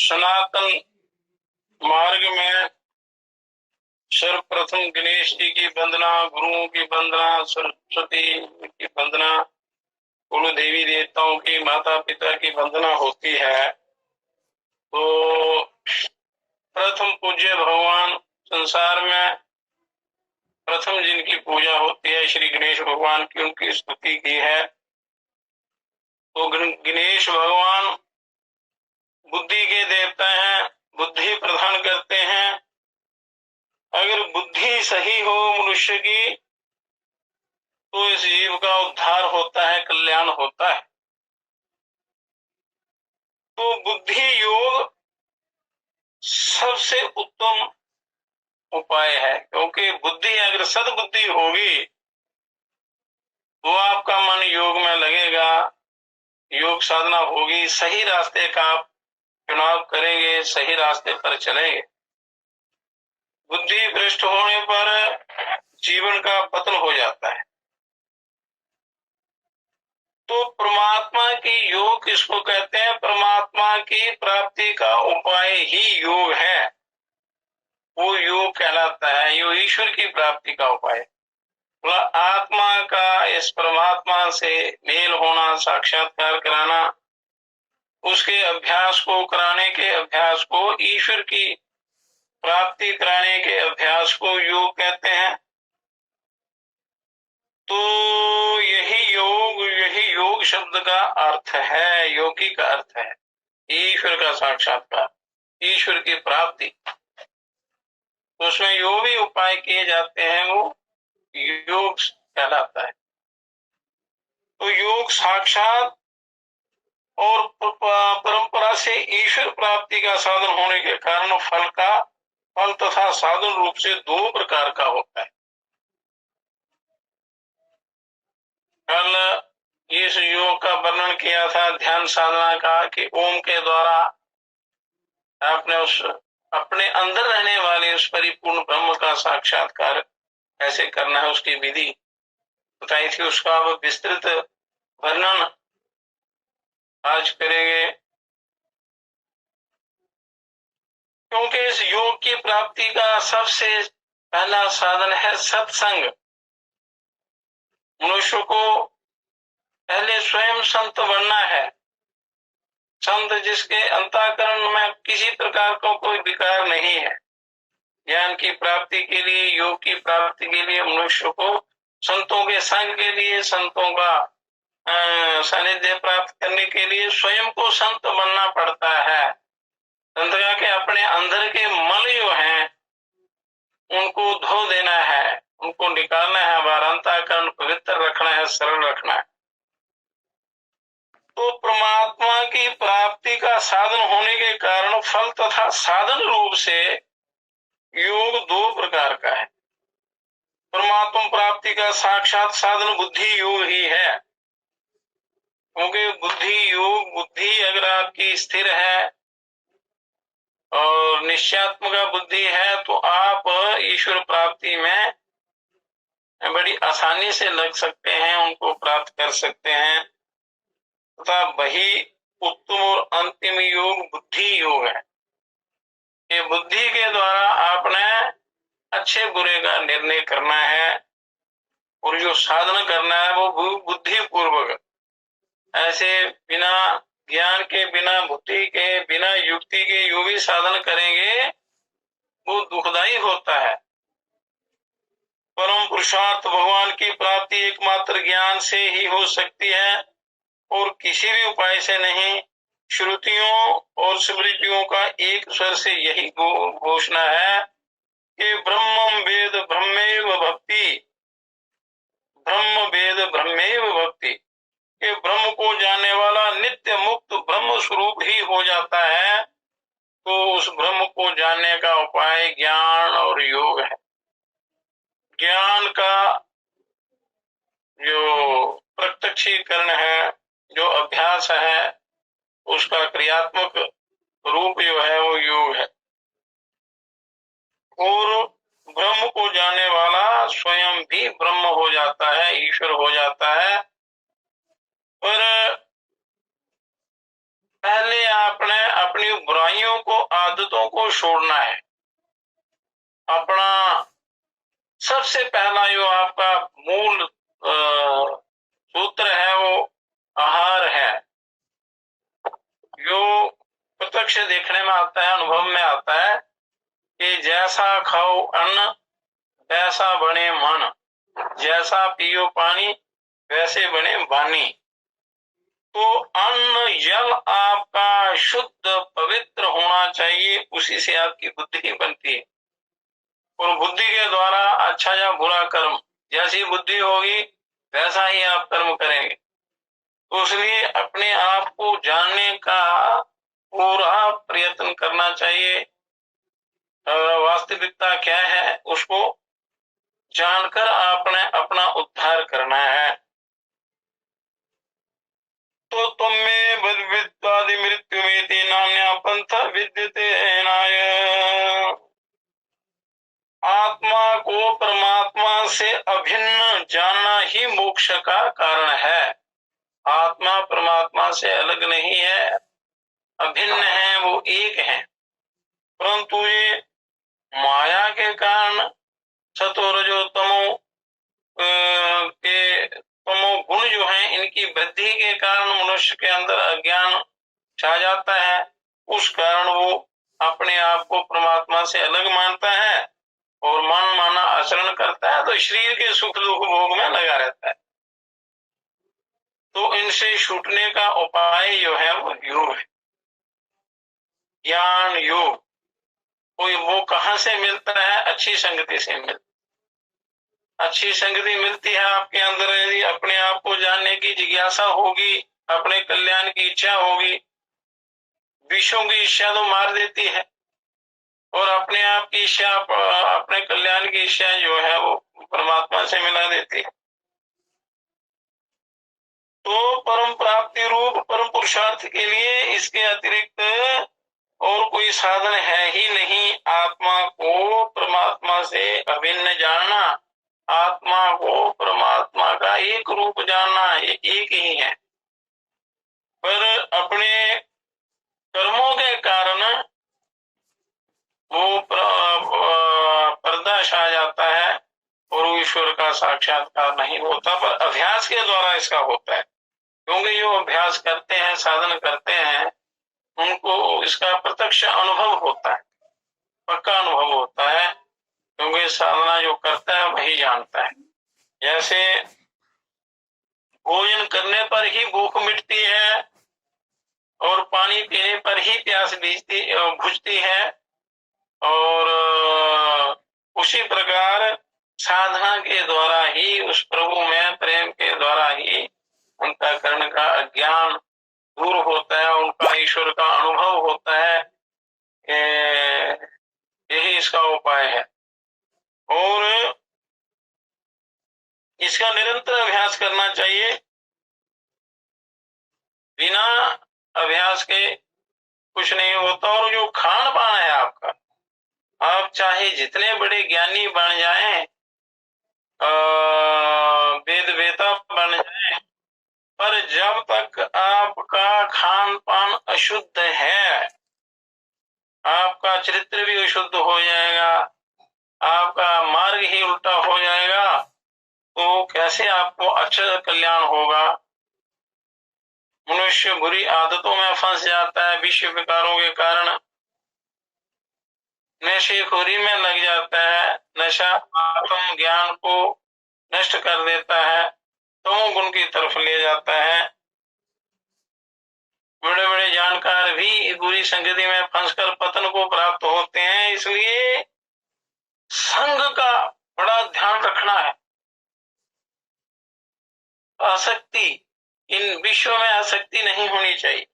सनातन मार्ग में सर्वप्रथम गणेश जी की वंदना, गुरुओं की वंदना, सरस्वती की वंदना, कुल देवी देवताओं की, माता पिता की वंदना होती है। तो प्रथम पूज्य भगवान, संसार में प्रथम जिनकी पूजा होती है श्री गणेश भगवान की, उनकी स्तुति की है। तो गणेश भगवान बुद्धि के देवता हैं, बुद्धि प्रदान करते हैं। अगर बुद्धि सही हो मनुष्य की तो इस जीव का उद्धार होता है, कल्याण होता है। तो बुद्धि योग सबसे उत्तम उपाय है, क्योंकि बुद्धि अगर सद्बुद्धि होगी तो आपका मन योग में लगेगा, योग साधना होगी, सही रास्ते का आप चुनाव करेंगे, सही रास्ते पर चलेंगे। बुद्धि भ्रष्ट होने पर जीवन का पतन हो जाता है। तो परमात्मा की योग किसको कहते हैं? परमात्मा की प्राप्ति का उपाय ही योग है, वो योग कहलाता है। यो ईश्वर की प्राप्ति का उपाय है। आत्मा का इस परमात्मा से मेल होना, साक्षात्कार कराना, उसके अभ्यास को कराने के अभ्यास को, ईश्वर की प्राप्ति कराने के अभ्यास को योग कहते हैं। तो यही योग शब्द का अर्थ है, योगी का अर्थ है ईश्वर का साक्षात्कार, ईश्वर की प्राप्ति। तो उसमें जो भी उपाय किए जाते हैं वो योग कहलाता है। तो योग साक्षात और परंपरा से ईश्वर प्राप्ति का साधन होने के कारण फल तथा साधन रूप से दो प्रकार का होता है। कल इस योग का वर्णन किया था, ध्यान साधना का, कि ओम के द्वारा आपने उस अपने अंदर रहने वाले उस परिपूर्ण ब्रह्म का साक्षात्कार कैसे करना है, उसकी विधि बताई थी। उसका अब विस्तृत वर्णन आज करेंगे। क्योंकि इस योग की प्राप्ति का सबसे पहला साधन है सत्संग। मनुष्य को पहले स्वयं संत बनना है। संत जिसके अंतःकरण में किसी प्रकार का कोई विकार नहीं है। ज्ञान की प्राप्ति के लिए, योग की प्राप्ति के लिए मनुष्य को संतों के संग के लिए, संतों का सानिध्य प्राप्त करने के लिए स्वयं को संत बनना पड़ता है। संत के अपने अंदर के मल जो हैं उनको धो देना है, उनको निकालना है, हमारा अंतःकरण पवित्र रखना है, सरल रखना है। तो परमात्मा की प्राप्ति का साधन होने के कारण फल तथा साधन रूप से योग दो प्रकार का है। परमात्मा प्राप्ति का साक्षात साधन बुद्धि योग ही है, क्योंकि बुद्धि अगर आपकी स्थिर है और निश्चयात्मक बुद्धि है तो आप ईश्वर प्राप्ति में बड़ी आसानी से लग सकते हैं, उनको प्राप्त कर सकते हैं। तथा वही उत्तम और अंतिम योग बुद्धि योग है। ये बुद्धि के द्वारा आपने अच्छे बुरे का निर्णय करना है और जो साधन करना है वो बुद्धि पूर्वक, ऐसे बिना ज्ञान के, बिना बुद्धि के, बिना युक्ति के जो भी साधन करेंगे वो दुखदायी होता है। परम पुरुषार्थ भगवान की प्राप्ति एकमात्र ज्ञान से ही हो सकती है और किसी भी उपाय से नहीं। श्रुतियों और स्मृतियों का एक स्वर से यही घोषणा है कि ब्रह्मम वेद ब्रह्मेव भक्ति, ब्रह्म वेद ब्रह्मेव भक्ति, कि ब्रह्म को जानने वाला नित्य मुक्त ब्रह्म स्वरूप ही हो जाता है। तो उस ब्रह्म को जानने का उपाय ज्ञान और योग है। ज्ञान का जो प्रत्यक्षीकरण है, जो अभ्यास है, उसका क्रियात्मक रूप जो है वो योग है। और ब्रह्म को जानने वाला स्वयं भी ब्रह्म हो जाता है, ईश्वर हो जाता है। पर पहले आपने अपनी बुराइयों आदतों को छोड़ना है। अपना सबसे पहला जो आपका मूल सूत्र है वो आहार है। जो प्रत्यक्ष देखने में आता है, अनुभव में आता है कि जैसा खाओ अन्न वैसा बने मन, जैसा पियो पानी वैसे बने वाणी। तो अन्न जल आपका शुद्ध पवित्र होना चाहिए, उसी से आपकी बुद्धि बनती है। और बुद्धि के द्वारा अच्छा या बुरा कर्म, जैसी बुद्धि होगी वैसा ही आप कर्म करेंगे। तो इसलिए अपने आप को जानने का पूरा प्रयत्न करना चाहिए। वास्तविकता क्या है उसको जानकर आपने अपना उद्धार करना है। तो तुम में बद्विद्वादि मृत्यु में नान्या पंथ विद्यते नाय। आत्मा को परमात्मा से अभिन्न जानना ही मोक्ष का कारण है। आत्मा परमात्मा से अलग नहीं है, अभिन्न है, वो एक है। परंतु ये माया के कारण सतो रजो तमो के तमो गुण जो हैं, इनकी वृद्धि के कारण मनुष्य के अंदर अज्ञान छा जाता है। उस कारण वो अपने आप को परमात्मा से अलग मानता है और मन माना आचरण करता है, तो शरीर के सुख दुख भोग में लगा रहता है। तो इनसे छूटने का उपाय जो है वो योग है, ज्ञान योग। कोई वो कहाँ से मिलता है? अच्छी संगति से मिलता है। अच्छी संगति मिलती है आपके अंदर यदि अपने आप को जानने की जिज्ञासा होगी, अपने कल्याण की इच्छा होगी। विषयों की इच्छा तो मार देती है और अपने आप की इच्छा, अपने कल्याण की इच्छा जो है वो परमात्मा से मिला देती है। तो परम प्राप्ति रूप परम पुरुषार्थ के लिए इसके अतिरिक्त और कोई साधन है ही नहीं। आत्मा को परमात्मा से अभिन्न जानना, आत्मा को परमात्मा का एक रूप जानना, ये एक ही है। पर अपने कर्मों के कारण वो पर्दा छा जाता है और वो ईश्वर का साक्षात्कार नहीं होता। पर अभ्यास के द्वारा इसका होता है, क्योंकि जो अभ्यास करते हैं, साधन करते हैं, उनको इसका प्रत्यक्ष अनुभव होता है, पक्का अनुभव होता है। क्योंकि साधना जो करता है वही जानता है। जैसे भोजन करने पर ही भूख मिटती है और पानी पीने पर ही प्यास बुझती है, और उसी प्रकार साधना के द्वारा ही, उस प्रभु में प्रेम के द्वारा ही उनका कर्ण का अज्ञान दूर होता है, उनका ईश्वर का अनुभव होता है। यही इसका उपाय है। और इसका निरंतर अभ्यास करना चाहिए। बिना अभ्यास के कुछ नहीं होता। और जो खान पान है आपका, आप चाहे जितने बड़े ज्ञानी बन जाएं, वेद वेता बन जाएं, पर जब तक आपका खान पान अशुद्ध है, आपका चरित्र भी अशुद्ध हो जाएगा, आपका मार्ग ही उल्टा हो जाएगा, तो कैसे आपको अच्छा कल्याण होगा। मनुष्य बुरी आदतों में फंस जाता है, विषय विकारों के कारण नशेखोरी में लग जाता है। नशा आत्म ज्ञान को नष्ट कर देता है, तमोगुण की तरफ ले जाता है। बड़े बड़े जानकार भी बुरी संगति में फंसकर पतन को प्राप्त होते हैं। इसलिए संग का बड़ा ध्यान रखना है। आसक्ति, इन विषयों में आसक्ति नहीं होनी चाहिए।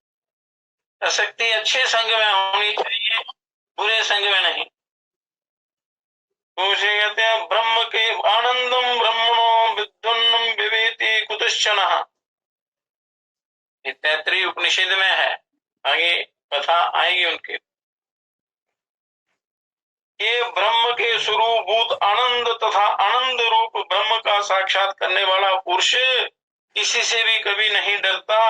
आसक्ति अच्छे संग में होनी चाहिए, बुरे संग में नहीं। तो उसे कहते हैं ब्रह्म के आनंदम ब्रह्मणो विद्वन्नम विवेति कुतश्चन। तैत्तरीय उपनिषद में है, आगे कथा आएगी उनके। ये ब्रह्म के स्वरूपभूत आनंद तथा आनंद रूप ब्रह्म का साक्षात करने वाला पुरुष किसी से भी कभी नहीं डरता,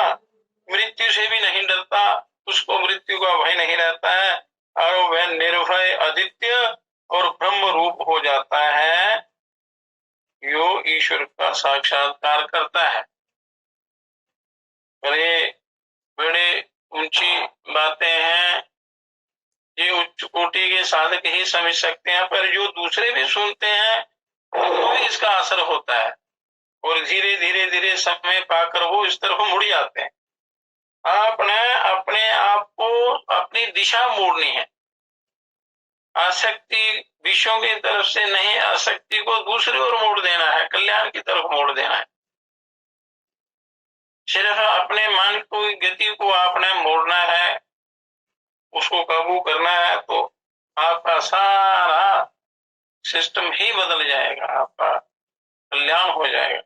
मृत्यु से भी नहीं डरता, उसको मृत्यु का भय नहीं रहता है। और वह निर्भय आदित्य और ब्रह्म रूप हो जाता है, जो ईश्वर का साक्षात्कार करता है। बड़े बड़े ऊंची बातें हैं, ये उच्च कोटि के साधक ही समझ सकते हैं, पर जो दूसरे भी सुनते हैं उनको भी इसका असर होता है और धीरे धीरे धीरे समय पाकर वो इस तरफ मुड़ जाते हैं। आपने अपने आप को अपनी दिशा मोड़नी है, आसक्ति विषयों की तरफ से नहीं, आसक्ति को दूसरी ओर मोड़ देना है, कल्याण की तरफ मोड़ देना है। सिर्फ अपने मन की गति को आपने मोड़ना है, उसको काबू करना है, तो आपका सारा सिस्टम ही बदल जाएगा, आपका कल्याण हो जाएगा।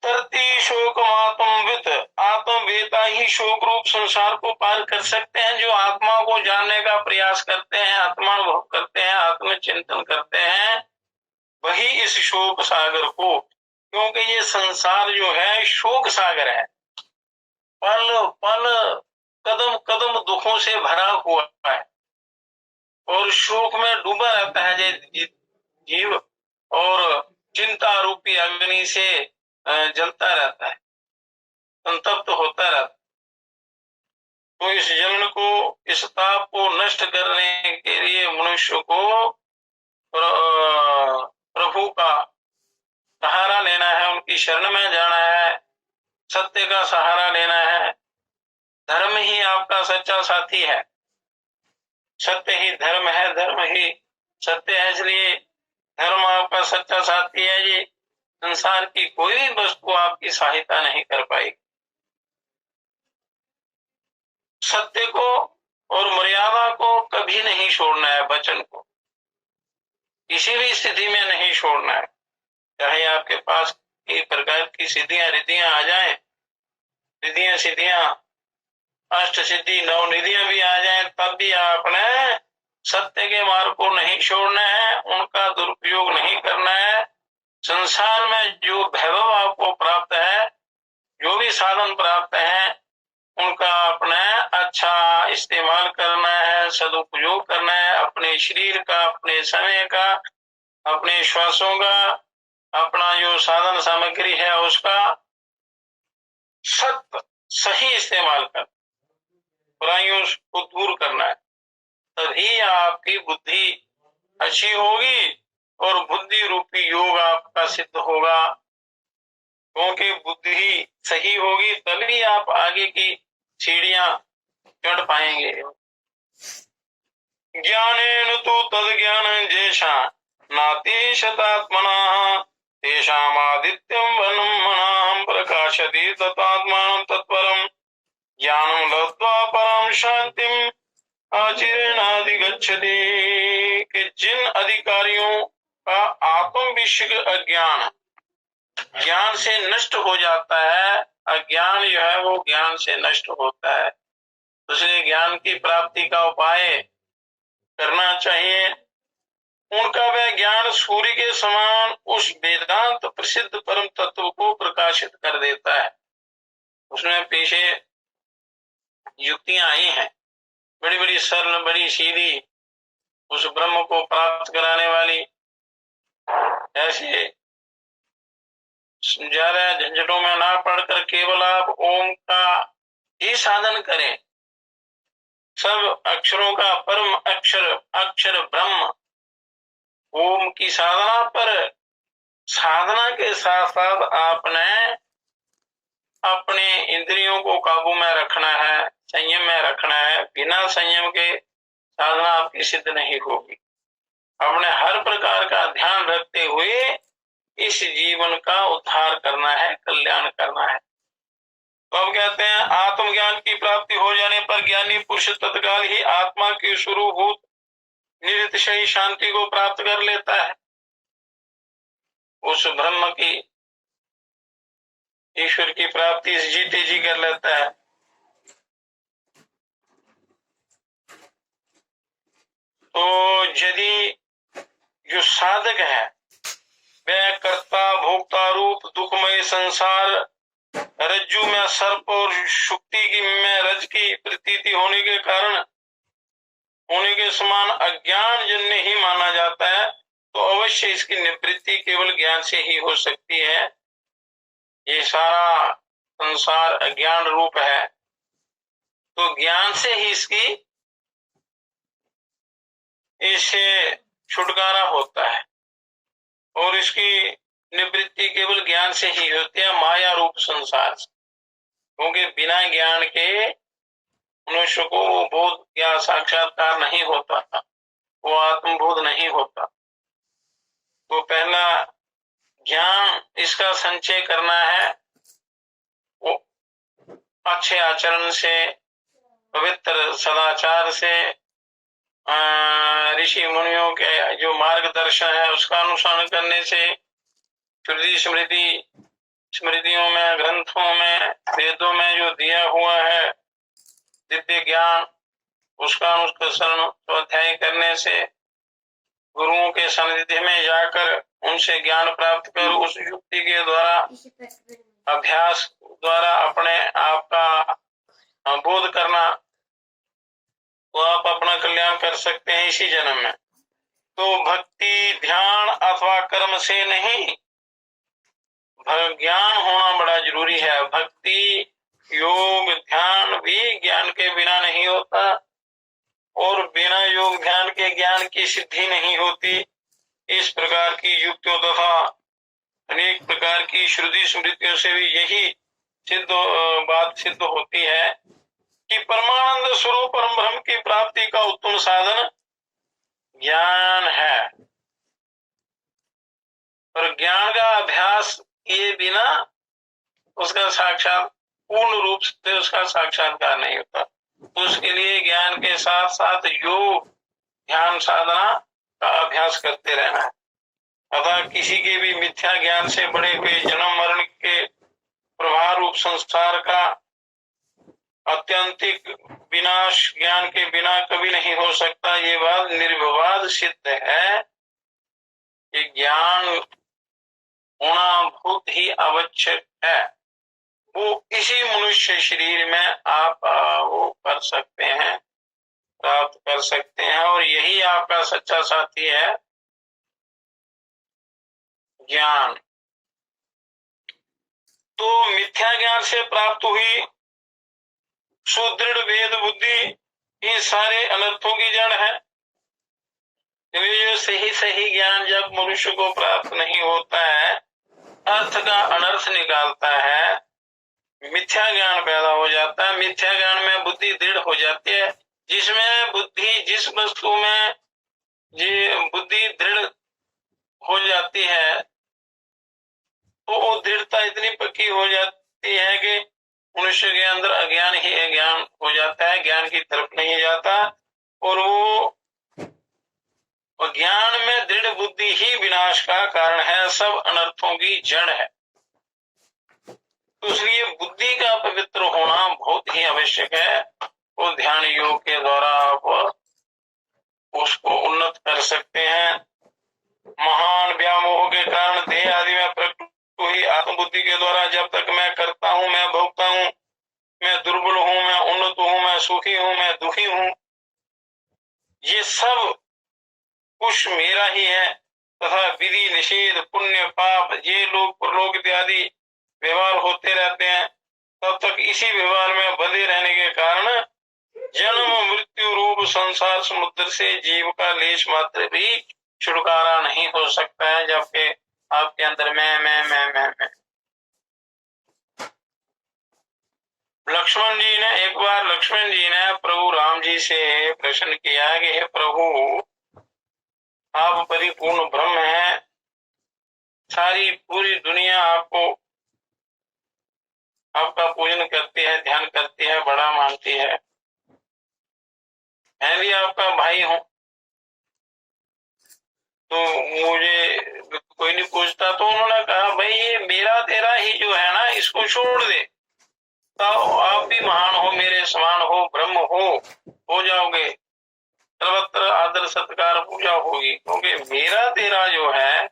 तरती शोक आत्मविद, आत्मवेता ही शोक रूप संसार को पार कर सकते हैं। जो आत्मा को जानने का प्रयास करते हैं, आत्मानुभव करते हैं, आत्मचिंतन करते हैं, वही इस शोक सागर को, क्योंकि ये संसार जो है शोक सागर है, पल पल कदम कदम दुखों से भरा हुआ है और शोक में डूबा रहता है जीव, और चिंता रूपी अग्नि से जलता रहता है, संतप्त होता रहता है। तो इस जलन को, इस ताप को नष्ट करने के लिए मनुष्य को प्रभु का सहारा लेना है, उनकी शरण में जाना है, सत्य का सहारा लेना है। धर्म ही आपका सच्चा साथी है, सत्य ही धर्म है, धर्म ही सत्य है, इसलिए धर्म आपका सच्चा साथी है। ये संसार की कोई भी वस्तु आपकी सहायता नहीं कर पाएगी। सत्य को और मर्यादा को कभी नहीं छोड़ना है, वचन को किसी भी स्थिति में नहीं छोड़ना है, चाहे आपके पास कई प्रकार की सिद्धियां रिद्धियां आ जाए, रिद्धियां सिद्धियां अष्ट सिद्धि नौ निधियां भी आ जाए, तब भी आपने सत्य के मार्ग को नहीं छोड़ना है, उनका दुरुपयोग नहीं करना है। संसार में जो वैभव आपको प्राप्त है, जो भी साधन प्राप्त है, उनका अपने अच्छा इस्तेमाल करना है, सदुपयोग करना है, अपने शरीर का, अपने समय का, अपने श्वासों का, अपना जो साधन सामग्री है उसका सही इस्तेमाल कर, बुराइयों को दूर करना है, तभी आपकी बुद्धि अच्छी होगी और बुद्धि रूपी योग आपका सिद्ध होगा। क्योंकि बुद्धि सही होगी तभी आप आगे की सीढ़ियां चढ़ पाएंगे। ज्ञानेन तु तद ज्ञान जैसा नातिशतात्मना तेषामादित्यं वनमनां प्रकाशति तत्त्वात्मानं तत्परं ज्ञानं लब्ध्वा परं शांतिं आचिरेणाधिगच्छति। कि जिन अधिकारियों का आत्म विषय अज्ञान ज्ञान से नष्ट हो जाता है, अज्ञान जो है वो ज्ञान से नष्ट होता है, इसलिए ज्ञान की प्राप्ति का उपाय करना चाहिए। उनका वह ज्ञान सूर्य के समान उस वेदांत प्रसिद्ध परम तत्व को प्रकाशित कर देता है। उसमें पीछे युक्तियां आई हैं, बड़ी बड़ी सरल, बड़ी सीधी, उस ब्रह्म को प्राप्त कराने वाली। ऐसे ज्यादा झंझटों में ना पड़कर केवल आप ओम का ही साधन करें। सब अक्षरों का परम अक्षर अक्षर ब्रह्म, ओम की साधना पर, साधना के साथ साथ आपने अपने इंद्रियों को काबू में रखना है, संयम में रखना है। बिना संयम के साधना आपकी सिद्ध नहीं होगी। अपने हर प्रकार का ध्यान रखते हुए इस जीवन का उद्धार करना है, कल्याण करना है। तो अब कहते हैं आत्मज्ञान की प्राप्ति हो जाने पर ज्ञानी पुरुष तत्काल ही आत्मा की स्वरूपभूत निरतिशयी शांति को प्राप्त कर लेता है, उस ब्रह्म की, ईश्वर की प्राप्ति जीते जी कर लेता है। तो यदि जो साधक है वह कर्ता भोक्ता रूप दुखमय संसार रज्जु में सर्प और शुक्ति की में रज की प्रतीति होने के कारण होने के समान अज्ञान जन्य ही माना जाता है, तो अवश्य इसकी निवृत्ति केवल ज्ञान से ही हो सकती है। ये सारा संसार अज्ञान रूप है, तो ज्ञान से ही इससे छुटकारा होता है और इसकी निवृत्ति केवल ज्ञान से ही होती है, माया रूप संसार से। क्योंकि बिना ज्ञान के मनुष्य को बोध या साक्षात्कार नहीं होता, वो आत्मबोध नहीं होता। तो पहला ज्ञान इसका संचय करना है, वो अच्छे आचरण से, पवित्र सदाचार से, ऋषि मुनियों के जो मार्गदर्शन है उसका अनुसरण करने से, श्रुति स्मृतियों में, ग्रंथों में, वेदों में जो दिया हुआ है दिव्य ज्ञान, उसका अनुसरण स्वाध्याय करने से, गुरुओं के सानिध्य में जाकर उनसे ज्ञान प्राप्त कर उस युक्ति के द्वारा, अभ्यास द्वारा अपने आप का बोध करना, तो आप अपना कल्याण कर सकते हैं इसी जन्म में। तो भक्ति ध्यान अथवा कर्म से नहीं, ज्ञान होना बड़ा जरूरी है। भक्ति योग ध्यान भी ज्ञान के बिना नहीं होता और बिना योग ध्यान के ज्ञान की सिद्धि नहीं होती। इस प्रकार की युक्तियों तथा अनेक प्रकार की श्रुति स्मृतियों से भी यही बात सिद्ध होती है कि परमानंद स्वरूप परम ब्रह्म की प्राप्ति का उत्तम साधन ज्ञान है, और ज्ञान का अभ्यास किए बिना उसका साक्षात पूर्ण रूप से उसका साक्षात्कार नहीं होता। तो उसके लिए ज्ञान के साथ साथ योग ध्यान साधना का अभ्यास करते रहना है। अतः किसी के भी मिथ्या ज्ञान से बड़े हुए जन्म मरण के प्रवाह रूप संसार का अत्यंतिक विनाश ज्ञान के बिना कभी नहीं हो सकता। ये बात निर्विवाद सिद्ध है कि ज्ञान होना बहुत ही आवश्यक है। वो इसी मनुष्य शरीर में आप वो कर सकते हैं, प्राप्त कर सकते हैं, और यही आपका सच्चा साथी है ज्ञान। तो मिथ्या ज्ञान से प्राप्त हुई सुदृढ़ वेद बुद्धि ये सारे अनर्थों की जड़ है। जो सही ज्ञान जब मनुष्य को प्राप्त नहीं होता है, अर्थ का अनर्थ निकालता है, मिथ्या ज्ञान पैदा हो जाता है। मिथ्या ज्ञान में बुद्धि दृढ़ हो जाती है, जिसमें बुद्धि जिस वस्तु में बुद्धि दृढ़ हो जाती है तो वो दृढ़ता इतनी पक्की हो जाती है कि मनुष्य के अंदर अज्ञान ही अज्ञान हो जाता है, ज्ञान की तरफ नहीं जाता, और वो ज्ञान में दृढ़ बुद्धि ही विनाश का कारण है, सब अनर्थों की जड़ है। तो इसलिए बुद्धि का पवित्र होना बहुत ही आवश्यक है। वो ध्यान योग के द्वारा आप उसको उन्नत कर सकते हैं। महान व्यामोह के कारण देह आदि में प्रकट हुई आत्मबुद्धि के द्वारा जब तक मैं करता हूँ, मैं भोगता हूँ, मैं दुर्बल हूँ, मैं उन्नत हूँ, मैं सुखी हूँ, मैं दुखी हूँ, ये सब कुछ मेरा ही है, तथा विधि निषेध पुण्य पाप ये लोग प्रलोक इत्यादि व्यवहार होते रहते हैं, तब तक इसी व्यवहार में बंधे रहने के कारण जन्म मृत्यु रूप संसार समुद्र से जीव का लेश मात्र भी छुटकारा नहीं हो सकता है, जबकि आपके अंदर मैं। लक्ष्मण जी ने प्रभु राम जी से प्रश्न किया कि हे प्रभु, आप परिपूर्ण ब्रह्म हैं, सारी पूरी दुनिया आपका पूजन करती है, ध्यान करती है, बड़ा मानती है, मैं भी आपका भाई हूँ, तो मुझे कोई नहीं पूछता। तो उन्होंने कहा भाई ये मेरा तेरा ही जो है ना, इसको छोड़ दे, तो आप भी महान हो, मेरे समान हो, ब्रह्म हो जाओगे, सर्वत्र आदर सत्कार पूजा होगी। क्योंकि मेरा तेरा जो है,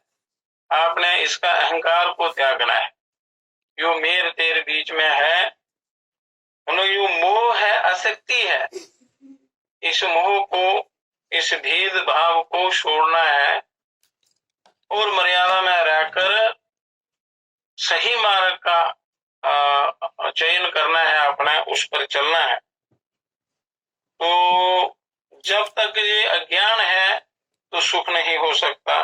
आपने इसका अहंकार को त्यागना है। जो मेरे तेरे बीच में है, जो मोह है, आसक्ति है, इस मोह को, इस भेदभाव को छोड़ना है और मर्यादा में रहकर सही मार्ग का चयन करना है, अपना उस पर चलना है। तो जब तक ये अज्ञान है तो सुख नहीं हो सकता,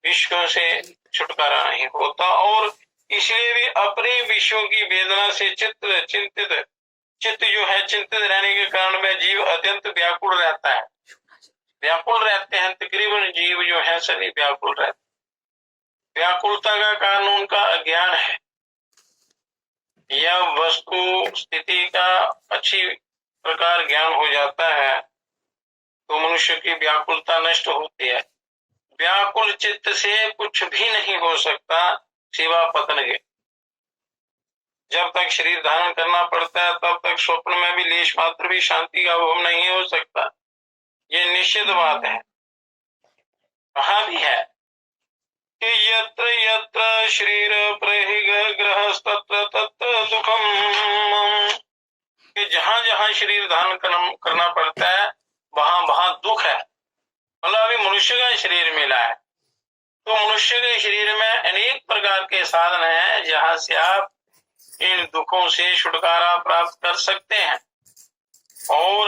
विषयों से छुटकारा नहीं होता, और इसलिए भी अपने विषयों की वेदना से चित्त जो है, चिंतित रहने के कारण में जीव अत्यंत व्याकुल रहता है। व्याकुल रहते हैं, तकरीबन जीव जो है सभी व्याकुल रहते हैं। व्याकुलता का कारण उनका अज्ञान है। यह वस्तु स्थिति का अच्छी प्रकार ज्ञान हो जाता है तो मनुष्य की व्याकुलता नष्ट होती है। व्याकुल चित्त से कुछ भी नहीं हो सकता सिवा पतन के। जब तक शरीर धारण करना पड़ता है तब तक स्वप्न में भी लेश मात्र भी शांति का अनुभव नहीं हो सकता, ये निश्चित बात है। कहाँ भी है कि यत्र यत्र शरीर प्रहिग्रहस्तत्र तत्र दुखम, कि जहां जहां शरीर धारण करना पड़ता है वहां वहां दुख है। मतलब अभी मनुष्य का शरीर मिला है तो मनुष्य के शरीर में अनेक प्रकार के साधन हैं जहां से आप इन दुखों से छुटकारा प्राप्त कर सकते हैं और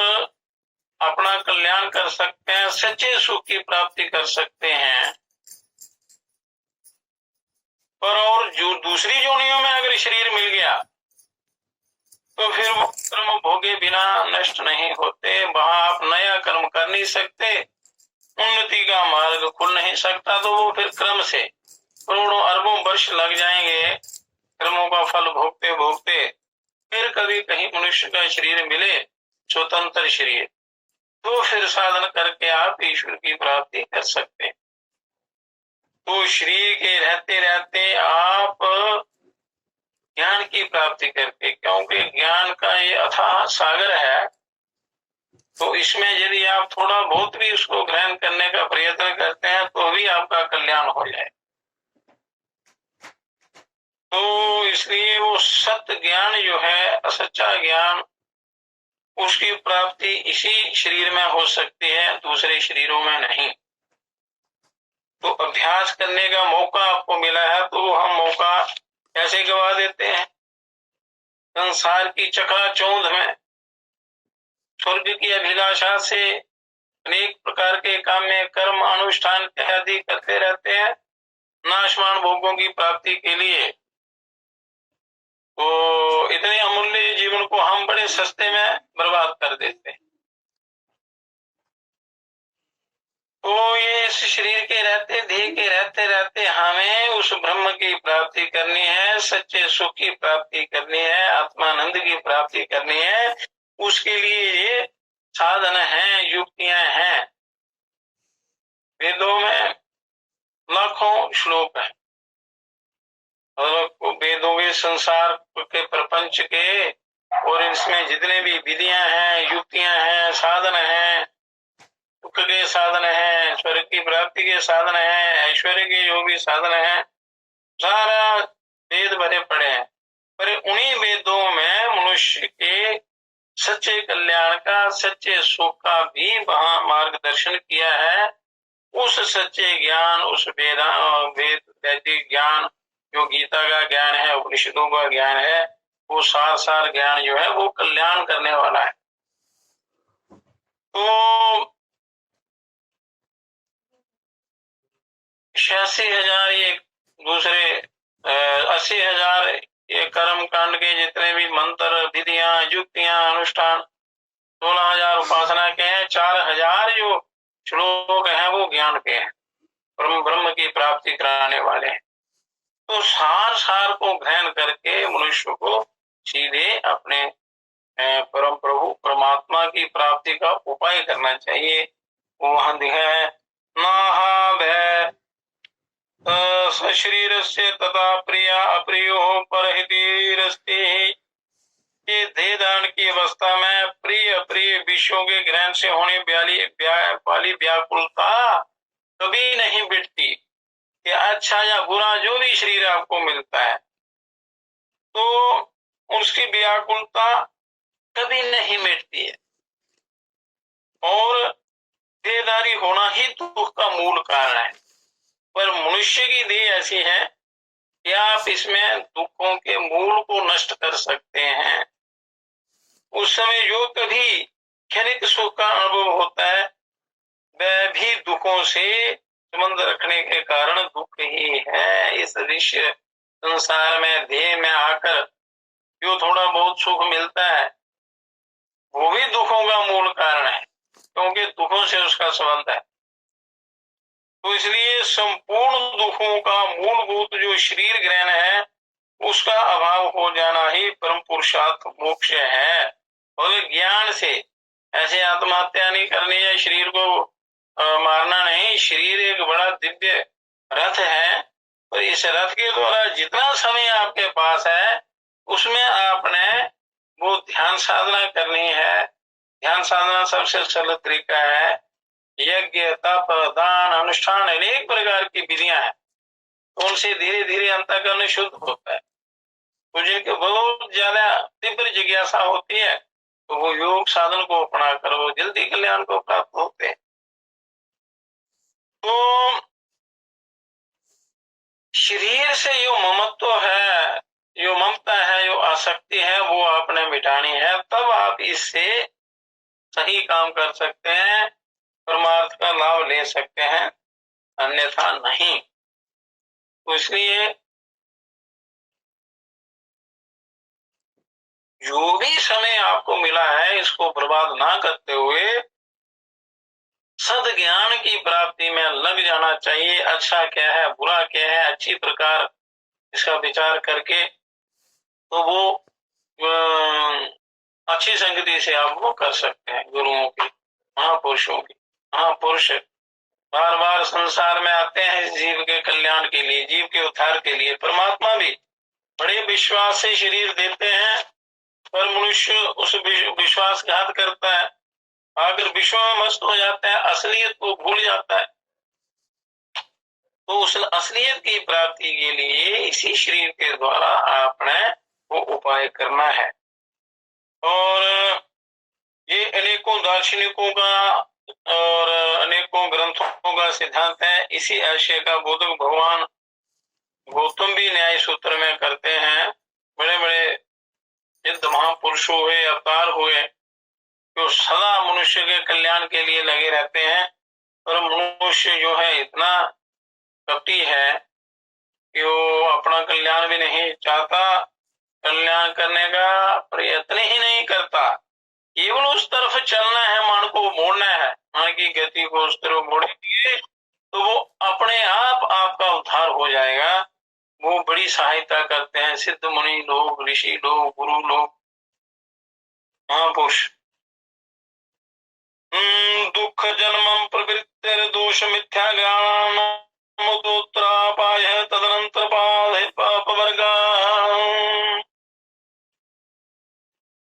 अपना कल्याण कर सकते हैं, सच्चे सुख की प्राप्ति कर सकते हैं। पर और जो दूसरी जोनियों में अगर शरीर मिल गया तो फिर वो कर्म भोगे बिना नष्ट नहीं होते, वहां आप नया कर्म कर नहीं सकते, उन्नति का मार्ग खुल नहीं सकता। तो वो फिर क्रम से करोड़ों अरबों वर्ष लग जाएंगे कर्मों का फल भोगते भोगते, फिर कभी कहीं मनुष्य का शरीर मिले, स्वतंत्र शरीर, तो फिर साधन करके आप ईश्वर की प्राप्ति कर सकते हैं। तो शरीर के रहते रहते आप ज्ञान की प्राप्ति करके, क्योंकि ज्ञान का ये अथाह सागर है, तो इसमें यदि आप थोड़ा बहुत भी उसको ग्रहण करने का प्रयत्न करते हैं तो भी आपका कल्याण हो जाए। तो इसलिए वो सत्य ज्ञान जो है, सच्चा ज्ञान, उसकी प्राप्ति इसी शरीर में हो सकती है, दूसरे शरीरों में नहीं। तो अभ्यास करने का मौका आपको मिला है तो हम मौका कैसे गवा देते हैं? संसार की चकाचौंध में स्वर्ग की अभिलाषा से अनेक प्रकार के काम में कर्म अनुष्ठान आदि करते रहते हैं नाशवान भोगों की प्राप्ति के लिए। तो इतने अमूल्य जीवन को हम बड़े सस्ते में बर्बाद कर देते हैं। तो ये इस शरीर के रहते, देह के रहते रहते हमें उस ब्रह्म की प्राप्ति करनी है, सच्चे सुख की प्राप्ति करनी है, आत्मानंद की प्राप्ति करनी है। उसके लिए ये साधन हैं, युक्तियां हैं। वेदों में लाखों श्लोक है और वेदों के संसार के प्रपंच के, और इसमें जितने भी विधियां हैं, युक्तियां हैं, साधन हैं, सुख के साधन हैं, स्वर्ग की प्राप्ति के साधन हैं, ऐश्वर्य के जो भी साधन हैं, सारा वेद भरे पड़े हैं। पर उन्हीं वेदों में मनुष्य के सच्चे कल्याण का, सच्चे सुख का भी वहां मार्गदर्शन किया है। उस सच्चे ज्ञान, उस वैदिक ज्ञान जो गीता का ज्ञान है, उपनिषदों का ज्ञान है, वो सार ज्ञान जो है वो कल्याण करने वाला है। तो 86,000 ये दूसरे 80,000 ये कर्म कांड के जितने भी मंत्र, विधियां, युक्तियां, अनुष्ठान, 16,000 उपासना के हैं, 4,000 जो श्लोक हैं वो ज्ञान के हैं, ब्रह्म की प्राप्ति कराने वाले हैं। तो सार को ग्रहण करके मनुष्य को सीधे अपने परम प्रभु परमात्मा की प्राप्ति का उपाय करना चाहिए। वो वहां दिखा है, नाहा शरीर से तथा प्रिया अप्रियो परहितिरस्ति। ये देह धारण की अवस्था में प्रिय अप्रिय विषयों के ग्रहण से होने वाली व्याकुलता कभी नहीं मिटती। कि अच्छा या बुरा जो भी शरीर आपको मिलता है तो उसकी व्याकुलता कभी नहीं मिटती है। दुख का मूल कारण है। पर मनुष्य की देह ऐसी है कि आप इसमें दुखों के मूल को नष्ट कर सकते हैं। उस समय जो कभी क्षणिक सुख का अनुभव होता है वह भी दुखों से संबंध रखने के कारण दुख ही है। इस दृश्य संसार में देह में आकर जो थोड़ा बहुत सुख मिलता है वो भी दुखों का मूल कारण है, क्योंकि दुखों से उसका संबंध है। तो इसलिए संपूर्ण दुखों का मूलभूत जो शरीर ग्रहण है उसका अभाव हो जाना ही परम पुरुषार्थ मोक्ष है। और ज्ञान से ऐसे आत्महत्या नहीं करनी है, शरीर को मारना नहीं। शरीर एक बड़ा दिव्य रथ है, और इस रथ के द्वारा जितना समय आपके पास है उसमें आपने वो ध्यान साधना करनी है। ध्यान साधना सबसे सरल तरीका है। यज्ञ तप दान अनुष्ठान अनेक प्रकार की विधियां हैं, तो उनसे धीरे धीरे अंतःकरण शुद्ध होता है। तो जिनके बहुत ज्यादा तीव्र जिज्ञासा होती है तो वो योग साधन को अपना कर वो जल्दी कल्याण को प्राप्त होते हैं। तो शरीर से जो ममत्व है, जो ममता है, जो आसक्ति है वो आपने मिटानी है, तब आप इससे सही काम कर सकते हैं, परमार्थ का लाभ ले सकते हैं, अन्यथा नहीं। तो इसलिए जो भी समय आपको मिला है इसको बर्बाद ना करते हुए सद ज्ञान की प्राप्ति में लग जाना चाहिए। अच्छा क्या है बुरा क्या है अच्छी प्रकार इसका विचार करके तो वो अच्छी संगति से आप वो कर सकते हैं। गुरुओं की, महापुरुषों की। महापुरुष बार बार संसार में आते हैं जीव के कल्याण के लिए, जीव के उद्धार के लिए। परमात्मा भी बड़े विश्वास से शरीर देते हैं, पर मनुष्य उस विश्वासघात करता है, अगर विश्व में मस्त हो जाता है, असलियत को भूल जाता है। तो उस असलियत की प्राप्ति के लिए इसी शरीर के द्वारा आपने वो उपाय करना है। और ये अनेकों दार्शनिकों का और अनेकों ग्रंथों का सिद्धांत है। इसी आशय का बोधक भगवान गौतम भी न्याय सूत्र में करते हैं। बड़े बड़े सिद्ध महापुरुष हुए, अवतार हुए, जो सदा मनुष्य के कल्याण के लिए लगे रहते हैं। पर मनुष्य जो है इतना कपटी है कि वो अपना कल्याण भी नहीं चाहता, कल्याण करने का प्रयत्न ही नहीं करता, केवल उस तरफ चलना है, मान को मोड़ना है, मान की गति को उस तरफ मोड़ेंगे तो वो अपने आप आपका उद्धार हो जाएगा। वो बड़ी सहायता करते हैं सिद्ध मुनि लोग, ऋषि लोग, गुरु लोग, महापुरुष। दुख जन्मम प्रवृत्तिर दोष मिथ्या ज्ञान मुक्तोत्तरापाय तदनंतर पापवर्गा।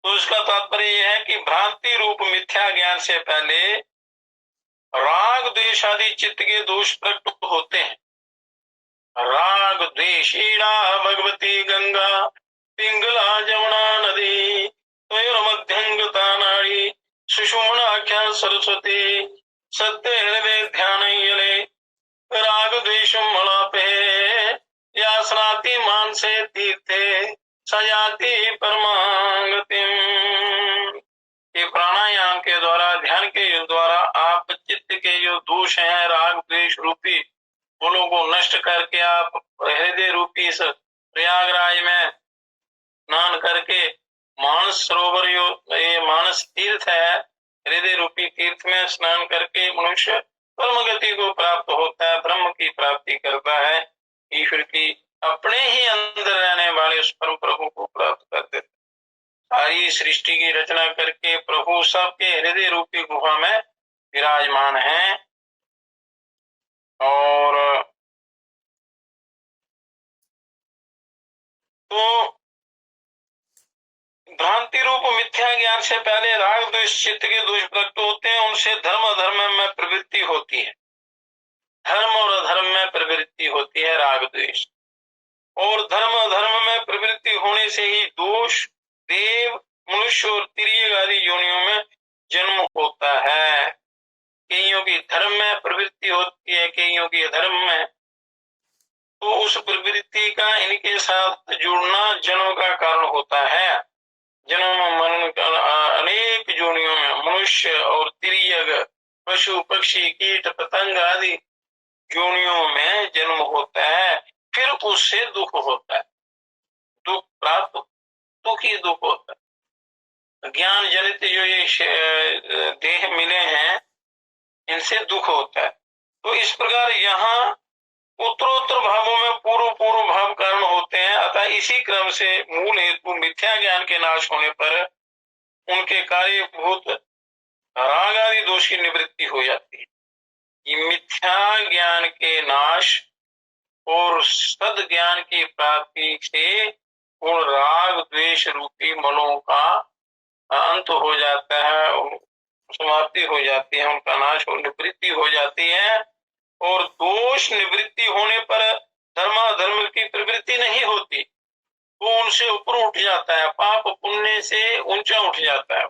तो इसका तात्पर्य यह है कि भ्रांति रूप मिथ्या ज्ञान से पहले राग द्वेष आदि चित्त के दोष प्रकट होते हैं। राग द्वेष ईड़ा भगवती गंगा पिंगला जमुना नदी मध्यंगता नाड़ी सुषुम्नाख्या सरस्वती सत्य हृदय ध्यान यले राग द्वेष मलापे या स्नाति मानसे तीर्थे सजाति परमागतिम। ये प्राणायाम के द्वारा, ध्यान के द्वारा आप चित्त के जो दोष हैं राग द्वेष रूपी उन को नष्ट करके आप हृदय रूपी इस प्रयागराज में स्नान करके मानस सरोवर ये मानस तीर्थ है, हृदय रूपी तीर्थ में स्नान करके मनुष्य परम गति को प्राप्त होता है, ब्रह्म की प्राप्ति करता है, ईश्वर की अपने ही अंदर रहने वाले उस परम प्रभु को प्राप्त कर देते। सारी सृष्टि की रचना करके प्रभु सबके हृदय रूपी गुफा में विराजमान है। और तो भ्रांति रूप मिथ्या ज्ञान से पहले राग द्वेष चित्त के दोष प्रकट होते हैं, उनसे धर्म अधर्म में प्रवृत्ति होती है। धर्म और अधर्म में प्रवृत्ति होती है राग द्वेष, और धर्म अधर्म में प्रवृत्ति होने से ही दोष देव मनुष्य और तिर्यक आदि योनियों में जन्म होता है। कि कईयों की धर्म में प्रवृत्ति होती है, कईयों की अधर्म में, तो उस प्रवृत्ति का इनके साथ जुड़ना जन्म का कारण होता है। जन्म मरण अनेक जोनियों में मनुष्य और तिर्यक, पशु पक्षी कीट पतंग आदि जोनियों में जन्म होता है, फिर उससे दुख होता है, दुख प्राप्त, दुखी दुख होता है। ज्ञान जनित जो ये देह मिले हैं, इनसे दुख होता है। तो इस प्रकार यहाँ उत्तरोत्तर भावों में पूर्व पूर्व भाव कारण होते हैं, अतः इसी क्रम से मूल हेतु मिथ्या ज्ञान के नाश होने पर उनके कार्यभूत राग आदि दोष की निवृत्ति हो जाती है। ये मिथ्या ज्ञान के नाश और सद ज्ञान की प्राप्ति से उन राग द्वेष रूपी मलों का अंत हो जाता है, समाप्ति हो जाती है, उनका नाश और निवृत्ति हो जाती है। और दोष निवृत्ति होने पर धर्माधर्म की प्रवृत्ति नहीं होती, वो उनसे ऊपर उठ जाता है, पाप पुण्य से ऊंचा उठ जाता है।